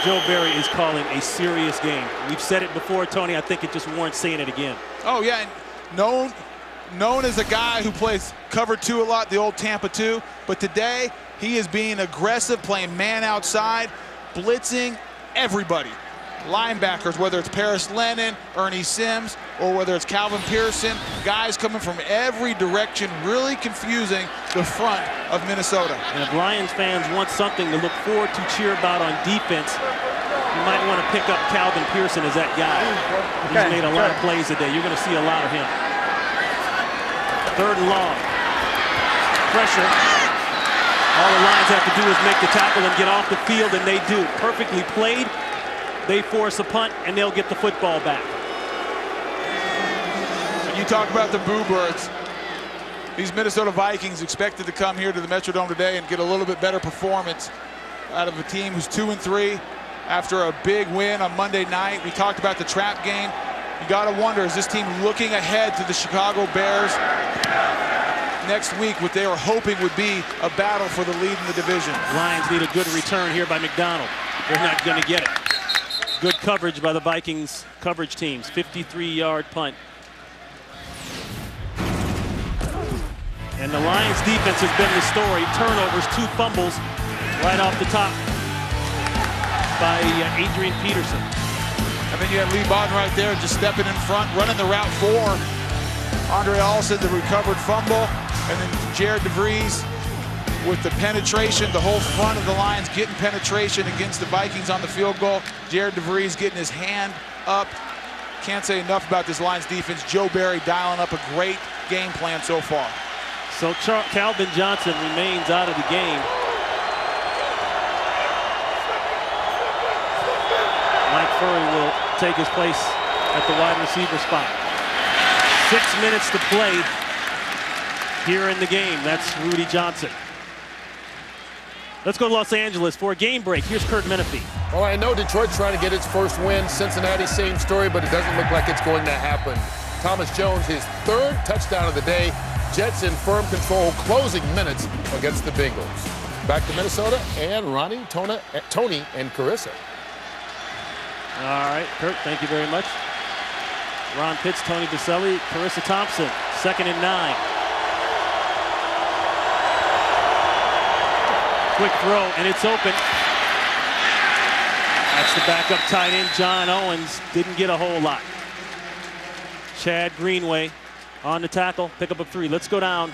Joe Barry is calling a serious game. We've said it before, Tony. I think it just warrants saying it again. Oh, yeah. And known as a guy who plays cover 2 a lot, the old Tampa 2. But today, he is being aggressive, playing man outside, blitzing everybody. Linebackers, whether it's Paris Lennon, Ernie Sims, or whether it's Calvin Pearson, guys coming from every direction, really confusing the front of Minnesota. And if Lions fans want something to look forward to, cheer about on defense, you might want to pick up Calvin Pearson as that guy. He's made a lot of plays today. You're going to see a lot of him. 3rd and long. Pressure. All the Lions have to do is make the tackle and get off the field, and they do. Perfectly played. They force a punt, and they'll get the football back. When you talk about the Boo Birds, these Minnesota Vikings expected to come here to the Metrodome today and get a little bit better performance out of a team who's 2-3 after a big win on Monday night. We talked about the trap game. You got to wonder, is this team looking ahead to the Chicago Bears next week, what they were hoping would be a battle for the lead in the division? Lions need a good return here by McDonald. They're not going to get it. Good coverage by the Vikings coverage teams. 53-yard punt. And the Lions defense has been the story. Turnovers, 2 fumbles right off the top by Adrian Peterson. And then you have Lee Bodden right there just stepping in front, running the route for Andre Allison, the recovered fumble. And then Jared DeVries with the penetration, the whole front of the Lions getting penetration against the Vikings on the field goal. Jared DeVries getting his hand up. Can't say enough about this Lions defense. Joe Barry dialing up a great game plan so far. So Calvin Johnson remains out of the game. Mike Furry will take his place at the wide receiver spot. 6 minutes to play here in the game. That's Rudy Johnson. Let's go to Los Angeles for a game break. Here's Kurt Menefee. Well, I know Detroit's trying to get its first win. Cincinnati, same story, but it doesn't look like it's going to happen. Thomas Jones, his 3rd touchdown of the day. Jets in firm control, closing minutes against the Bengals. Back to Minnesota and Ronnie, Tony, and Carissa. All right, Kurt, thank you very much. Ron Pitts, Tony Baselli, Carissa Thompson, 2nd and 9. Quick throw, and it's open. That's the backup tight end, John Owens. Didn't get a whole lot. Chad Greenway on the tackle, pick up a 3. Let's go down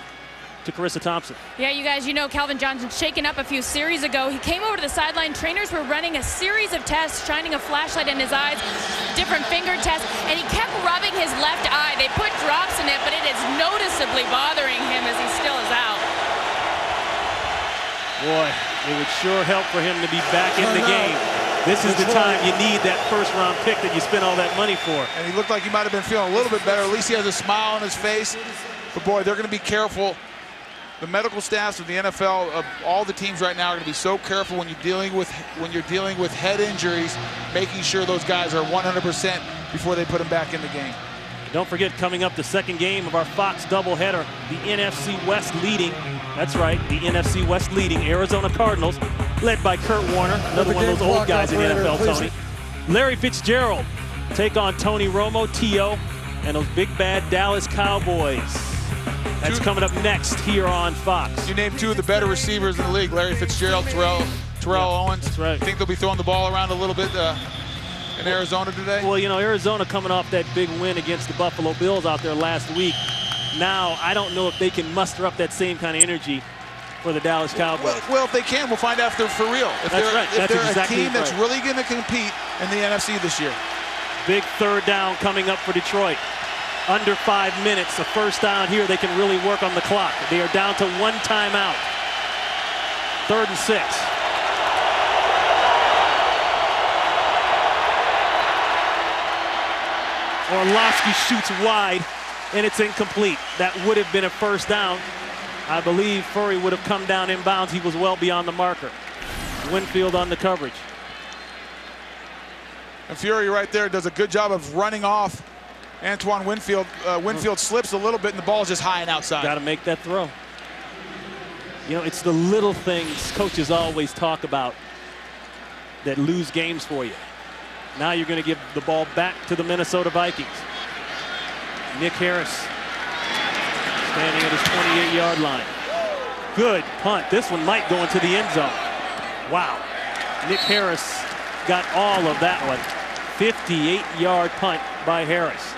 to Carissa Thompson. Yeah, you guys, you know Calvin Johnson shaken up a few series ago. He came over to the sideline. Trainers were running a series of tests, shining a flashlight in his eyes, different finger tests, and he kept rubbing his left eye. They put drops in it, but it is noticeably bothering him as he still is out. Boy, it would sure help for him to be back in the game. This is the time you need that first-round pick that you spent all that money for. And he looked like he might have been feeling a little bit better. At least he has a smile on his face. But boy, they're going to be careful. The medical staffs of the NFL, of all the teams right now, are going to be so careful when you're dealing with head injuries, making sure those guys are 100% before they put them back in the game. Don't forget, coming up, the second game of our Fox doubleheader, the NFC West leading. That's right, the NFC West leading Arizona Cardinals, led by Kurt Warner, another one of those old guys in the NFL, Tony. Larry Fitzgerald take on Tony Romo, T.O., and those big bad Dallas Cowboys. That's coming up next here on Fox. You named 2 of the better receivers in the league, Larry Fitzgerald, Terrell Owens. That's right. You think they'll be throwing the ball around a little bit in Arizona today? Well, you know, Arizona coming off that big win against the Buffalo Bills out there last week. Now, I don't know if they can muster up that same kind of energy for the Dallas Cowboys. Well, if they can, we'll find out if they're for real. If That's right. If That's they're exactly a team that's right. really going to compete in the NFC this year. Big 3rd down coming up for Detroit. Under 5 minutes, a first down here. They can really work on the clock. They are down to 1 timeout. 3rd and 6. Orlovsky shoots wide, and it's incomplete. That would have been a first down. I believe Furry would have come down inbounds. He was well beyond the marker. Winfield on the coverage. And Fury right there does a good job of running off Antoine Winfield. Winfield slips a little bit, and the ball is just high and outside. Got to make that throw. You know, it's the little things coaches always talk about that lose games for you. Now you're going to give the ball back to the Minnesota Vikings. Nick Harris standing at his 28-yard line. Good punt. This one might go into the end zone. Wow. Nick Harris got all of that one. 58-yard punt by Harris.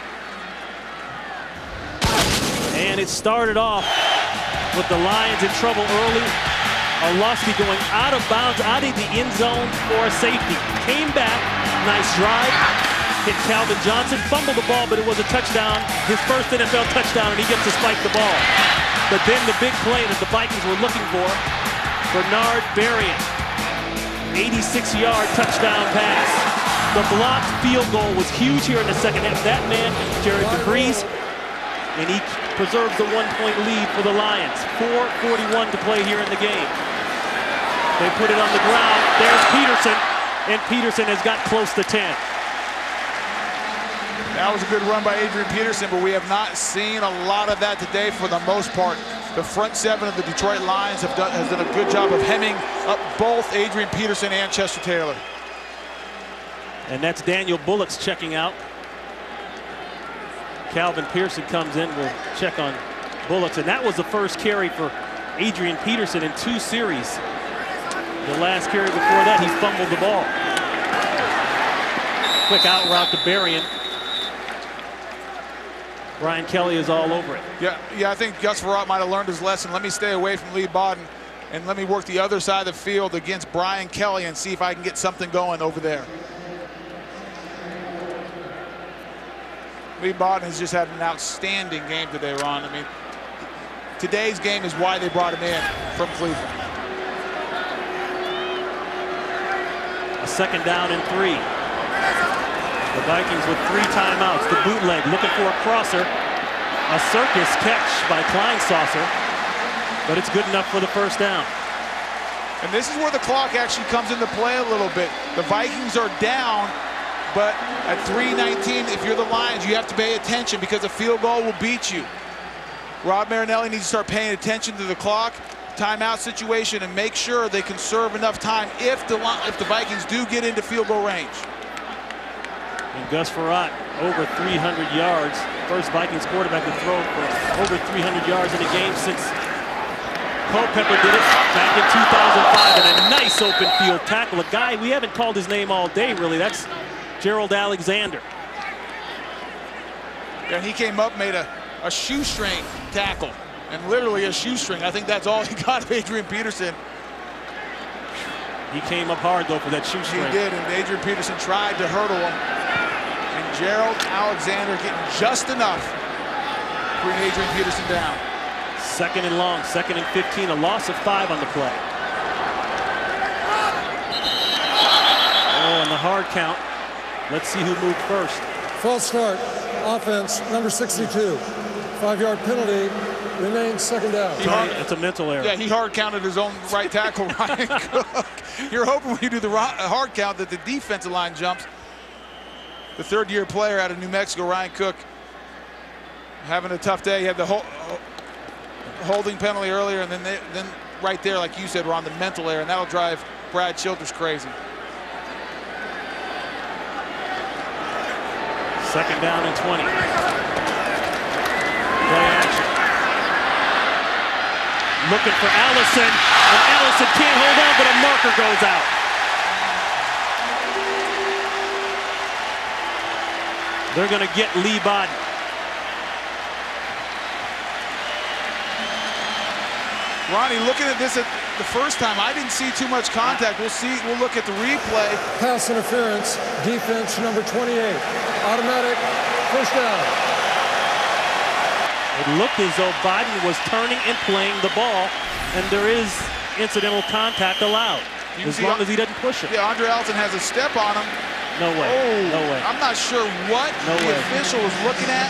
And it started off with the Lions in trouble early. Orlovsky going out of bounds, out of the end zone for a safety. Came back, nice drive, hit Calvin Johnson, fumbled the ball, but it was a touchdown. His first NFL touchdown, and he gets to spike the ball. But then the big play that the Vikings were looking for, Bernard Berrien, 86-yard touchdown pass. The blocked field goal was huge here in the second half. That man, Jared DeVries, and he preserves the 1-point lead for the Lions. 4:41 to play here in the game. They put it on the ground. There's Peterson, and Peterson has got close to 10. That was a good run by Adrian Peterson, but we have not seen a lot of that today for the most part. The front seven of the Detroit Lions has done a good job of hemming up both Adrian Peterson and Chester Taylor. And that's Daniel Bullock's checking out. Calvin Pearson comes in. We'll check on Bullock's. And that was the first carry for Adrian Peterson in 2 series. The last carry before that, he fumbled the ball. Quick out route to Berrien. Brian Kelly is all over it. Yeah, I think Gus Frerotte might have learned his lesson. Let me stay away from Lee Bodden and let me work the other side of the field against Brian Kelly and see if I can get something going over there. Lee Bodden has just had an outstanding game today, Ron. I mean, today's game is why they brought him in from Cleveland. A 2nd down and 3. The Vikings with 3 timeouts. The bootleg looking for a crosser. A circus catch by Kleinsasser, but it's good enough for the 1st down. And this is where the clock actually comes into play a little bit. The Vikings are down, but at 3:19, if you're the Lions, you have to pay attention because a field goal will beat you. Rob Marinelli needs to start paying attention to the clock, timeout situation, and make sure they conserve enough time if the Vikings do get into field goal range. And Gus Frerotte over 300 yards. First Vikings quarterback to throw for over 300 yards in a game since Culpepper did it back in 2005. And a nice open field tackle. A guy we haven't called his name all day, really. That's Gerald Alexander. And he came up, made a shoestring tackle. And literally a shoestring. I think that's all he got of Adrian Peterson. He came up hard, though, for that shoestring. He did, and Adrian Peterson tried to hurdle him. And Gerald Alexander getting just enough to bring Adrian Peterson down. 2nd and long, 2nd and 15, a loss of 5 on the play. Oh, and the hard count. Let's see who moved first. False start, offense, number 62. 5-yard penalty, remains 2nd down. It's a mental error. Yeah, he hard counted his own right tackle, Ryan Cook. You're hoping when you do the hard count that the defensive line jumps. The 3rd-year player out of New Mexico, Ryan Cook, having a tough day. He had the holding penalty earlier, and then right there, like you said, we're on the mental error, and that'll drive Brad Childress crazy. 2nd down and 20. Play action. Looking for Allison, and Allison can't hold on, but a marker goes out. They're going to get Lee Bodden. Ronnie, looking at this the first time, I didn't see too much contact. We'll look at the replay. Pass interference, defense number 28. Automatic, 1st down. It looked as though Bodden was turning and playing the ball, and there is incidental contact allowed, as long as he doesn't push it. Yeah, Andre Allison has a step on him. No way. Oh, no way. I'm not sure what the official was looking at.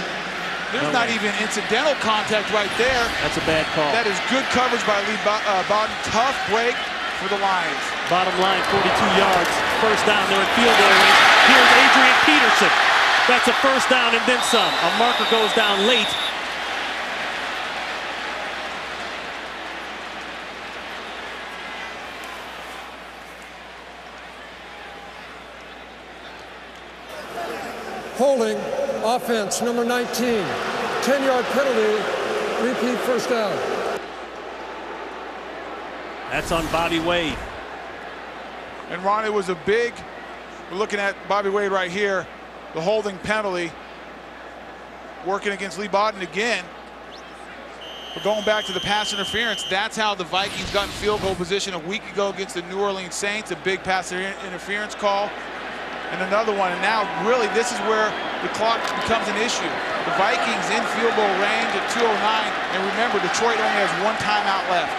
There's not even incidental contact right there. That's a bad call. That is good coverage by Lee Bodden. Tough break for the Lions. Bottom line, 42 yards. 1st down, they're in field goal range. Here's Adrian Peterson. That's a 1st down and then some. A marker goes down late. Holding, offense, number 19. 10-yard penalty, repeat 1st down. That's on Bobby Wade. And Ron, it was a big, we're looking at Bobby Wade right here, the holding penalty, working against Lee Bodden again. But going back to the pass interference, that's how the Vikings got in field goal position a week ago against the New Orleans Saints, a big pass interference call. And another one, and now really this is where the clock becomes an issue. The Vikings in field goal range at 2:09, and remember, Detroit only has 1 timeout left.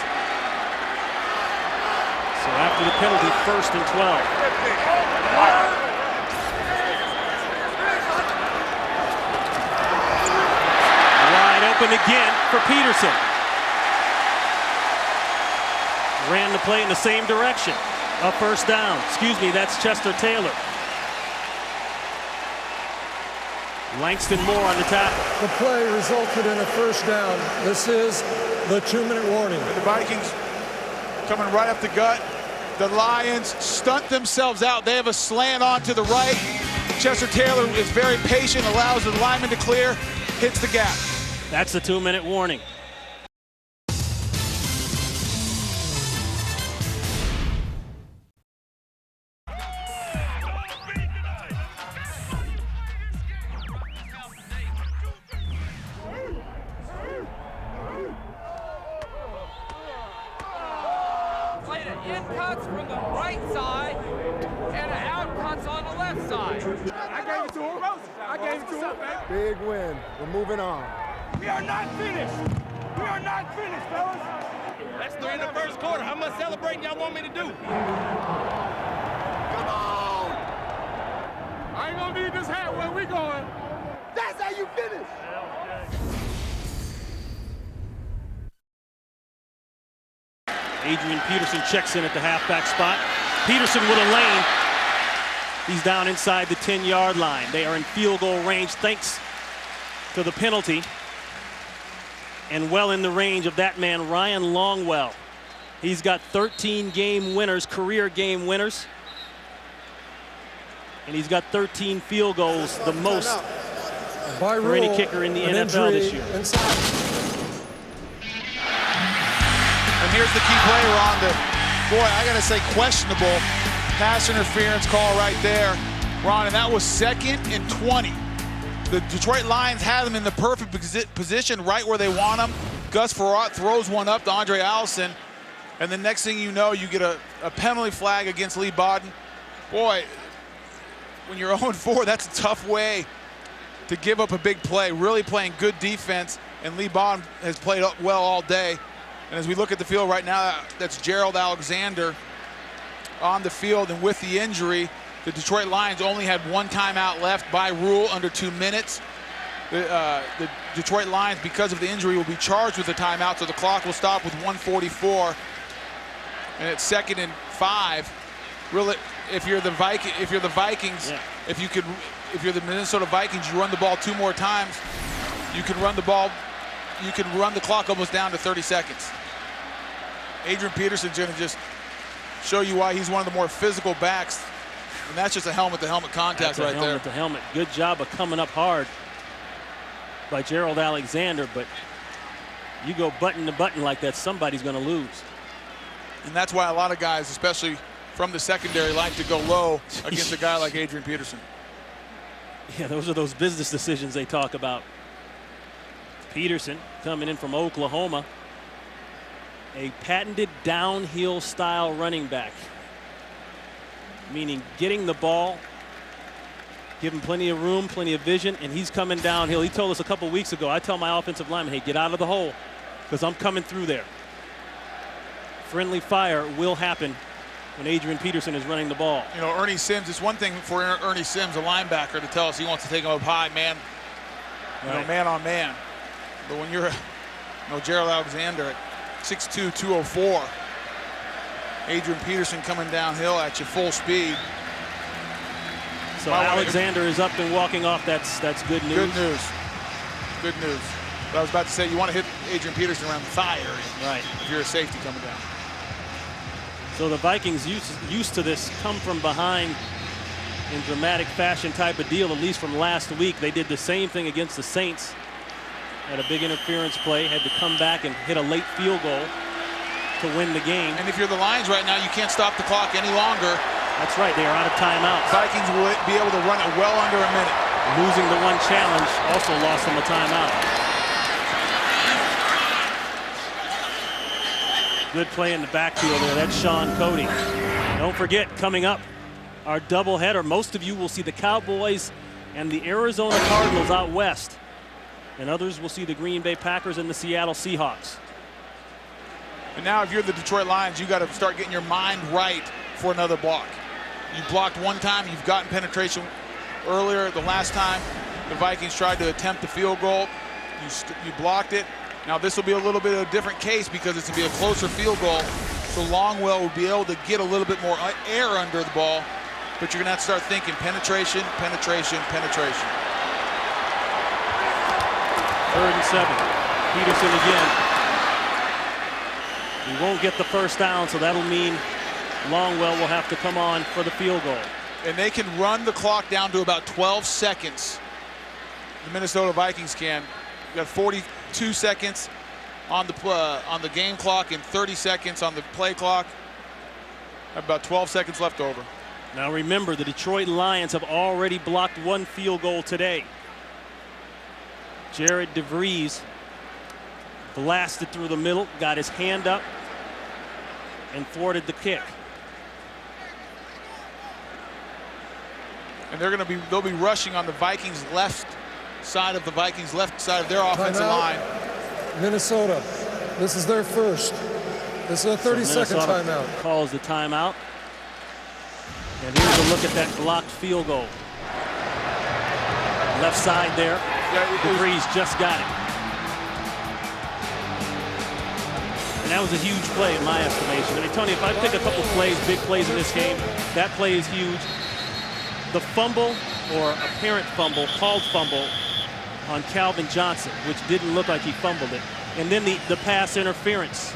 So after the penalty, 1st and 12. Wide open again for Peterson. Ran the play in the same direction. A 1st down. Excuse me, that's Chester Taylor. Langston Moore on the tackle. The play resulted in a first down. This is the 2-minute warning. The Vikings coming right up the gut. The Lions stunt themselves out. They have a slant on to the right. Chester Taylor is very patient, allows the lineman to clear, hits the gap. That's the 2-minute warning. In cuts from the right side and an out cuts on the left side. I gave it to him. I gave it to him. Big win. We're moving on. We are not finished. We are not finished, fellas. That's 3 in the first quarter. How much celebrating y'all want me to do? Come on! I ain't gonna need this hat where we going. That's how you finish. Adrian Peterson checks in at the halfback spot. Peterson with a lane. He's down inside the 10-yard line. They are in field goal range thanks to the penalty. And well in the range of that man, Ryan Longwell. He's got 13 game winners, career game winners. And he's got 13 field goals, the most for any kicker in the NFL this year. And here's the key play, Ron. Boy, I got to say, questionable pass interference call right there, Ron, and that was 2nd and 20. The Detroit Lions had them in the perfect position right where they want them. Gus Frerotte throws one up to Andre Allison, and the next thing you know, you get a penalty flag against Lee Bodden. Boy, when you're 0-4, that's a tough way to give up a big play. Really playing good defense, and Lee Bodden has played well all day. And as we look at the field right now, that's Gerald Alexander on the field. And with the injury, the Detroit Lions only had 1 timeout left by rule under 2 minutes. The Detroit Lions, because of the injury, will be charged with a timeout, so the clock will stop with 1:44. And it's 2nd and 5. Really, if you're the Vikings, yeah. if you're the Minnesota Vikings, you run the ball 2 more times. You can run the ball. You can run the clock almost down to 30 seconds. Adrian Peterson's going to just show you why he's one of the more physical backs. And that's just a helmet-to-helmet contact right there. Helmet-to-helmet. Good job of coming up hard by Gerald Alexander, but you go button to button like that, somebody's going to lose. And that's why a lot of guys, especially from the secondary, like to go low against a guy like Adrian Peterson. Yeah, those are those business decisions they talk about. Peterson coming in from Oklahoma, a patented downhill style running back, meaning getting the ball, give him plenty of room, plenty of vision, and he's coming downhill. He told us a couple weeks ago, I tell my offensive lineman, hey, get out of the hole because I'm coming through there. Friendly fire will happen when Adrian Peterson is running the ball. You know, Ernie Sims, it's one thing for Ernie Sims, a linebacker, to tell us he wants to take him up high, man, man on man. But when you're, Gerald Alexander at 6'2", 204, Adrian Peterson coming downhill at you full speed. So Alexander is up and walking off. That's good news. Good news. Good news. But I was about to say, you want to hit Adrian Peterson around the thigh area, right? If you're a safety coming down. So the Vikings used to this come from behind in dramatic fashion type of deal, at least from last week. They did the same thing against the Saints. Had a big interference play, had to come back and hit a late field goal to win the game. And if you're the Lions right now, you can't stop the clock any longer. That's right, they are out of timeouts. Vikings will be able to run it well under a minute. Losing the one challenge also lost them a timeout. Good play in the backfield there. That's Sean Cody. Don't forget, coming up, our doubleheader. Most of you will see the Cowboys and the Arizona Cardinals out west. And others will see the Green Bay Packers and the Seattle Seahawks. And now if you're the Detroit Lions, you got to start getting your mind right for another block. You blocked one time, you've gotten penetration earlier. The last time the Vikings tried to attempt the field goal, you blocked it. Now this will be a little bit of a different case because it's going to be a closer field goal. So Longwell will be able to get a little bit more air under the ball. But you're going to have to start thinking penetration, penetration, penetration. 3rd and 7. Peterson again. He won't get the first down, so that'll mean Longwell will have to come on for the field goal. And they can run the clock down to about 12 seconds. The Minnesota Vikings can. You got 42 seconds on the game clock and 30 seconds on the play clock. About 12 seconds left over. Now remember, the Detroit Lions have already blocked 1 field goal today. Jared DeVries blasted through the middle, got his hand up, and thwarted the kick. And they'll be rushing on the Vikings left side of their offensive line. Minnesota, this is their first. This is a 30-second timeout. Calls the timeout. And here's a look at that blocked field goal. Left side there. DeVries just got it. And that was a huge play in my estimation. I mean, Tony, if I pick a couple plays, big plays in this game, that play is huge. The fumble, or apparent fumble, called fumble on Calvin Johnson, which didn't look like he fumbled it. And then the pass interference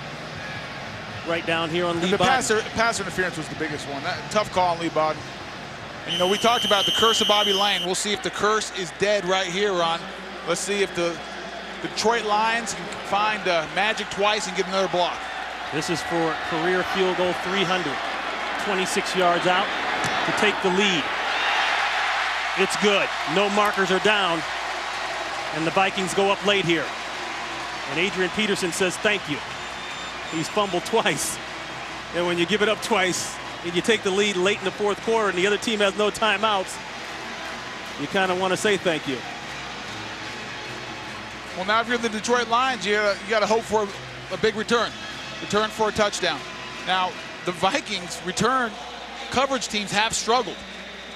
right down here on Lee Bodden. The pass interference was the biggest one. Tough call on Lee Bodden. And, you know, we talked about the curse of Bobby Lane. We'll see if the curse is dead right here, Ron. Let's see if the Detroit Lions can find magic twice and get another block. This is for career field goal 300. 26 yards out to take the lead. It's good. No markers are down. And the Vikings go up late here. And Adrian Peterson says thank you. He's fumbled twice. And when you give it up twice and you take the lead late in the 4th quarter and the other team has no timeouts, you kind of want to say thank you. Well, now if you're the Detroit Lions, you got to hope for a big return. Return for a touchdown. Now, the Vikings return coverage teams have struggled.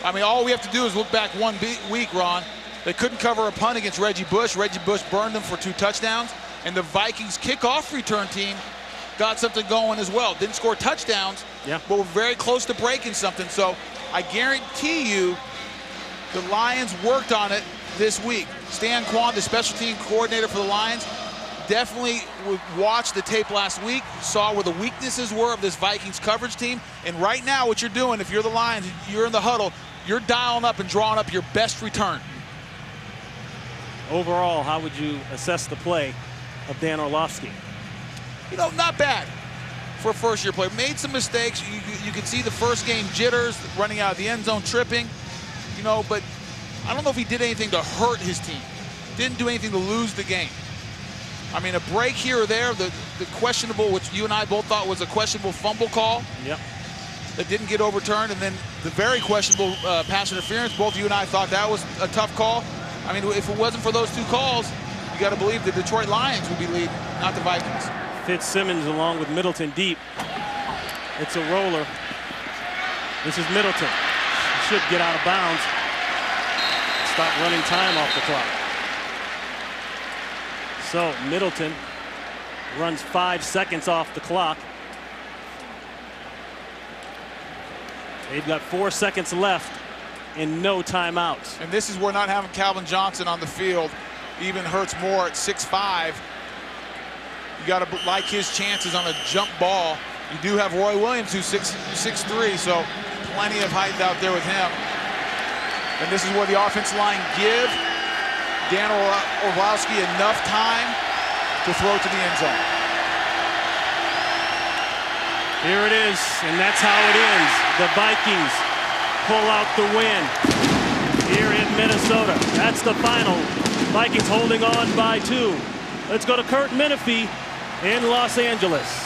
I mean, all we have to do is look back 1 week, Ron. They couldn't cover a punt against Reggie Bush. Reggie Bush burned them for 2 touchdowns. And the Vikings kickoff return team got something going as well. Didn't score touchdowns, but were very close to breaking something. So I guarantee you the Lions worked on it this week. Stan Kwan, the special team coordinator for the Lions, definitely watched the tape last week, saw where the weaknesses were of this Vikings coverage team. And right now what you're doing, if you're the Lions, you're in the huddle, you're dialing up and drawing up your best return. Overall, how would you assess the play of Dan Orlovsky? You know, not bad for a first-year player. Made some mistakes. You can see the first game jitters, running out of the end zone, tripping. You know, but I don't know if he did anything to hurt his team. Didn't do anything to lose the game. I mean, a break here or there, the questionable, which you and I both thought was a questionable fumble call. Yep. That didn't get overturned, and then the very questionable pass interference. Both you and I thought that was a tough call. I mean, if it wasn't for those 2 calls, you got to believe the Detroit Lions would be leading, not the Vikings. Fitzsimmons along with Middleton deep. It's a roller. This is Middleton. He should get out of bounds. Stop running time off the clock. So Middleton runs 5 seconds off the clock. They've got 4 seconds left and no timeouts. And this is where not having Calvin Johnson on the field even hurts more at 6'5". You got to like his chances on a jump ball. You do have Roy Williams, who's 6'3", so plenty of height out there with him. And this is where the offensive line give Dan Orlovsky enough time to throw to the end zone. Here it is, and that's how it ends. The Vikings pull out the win here in Minnesota. That's the final. Vikings holding on by 2. Let's go to Kurt Menefee in Los Angeles.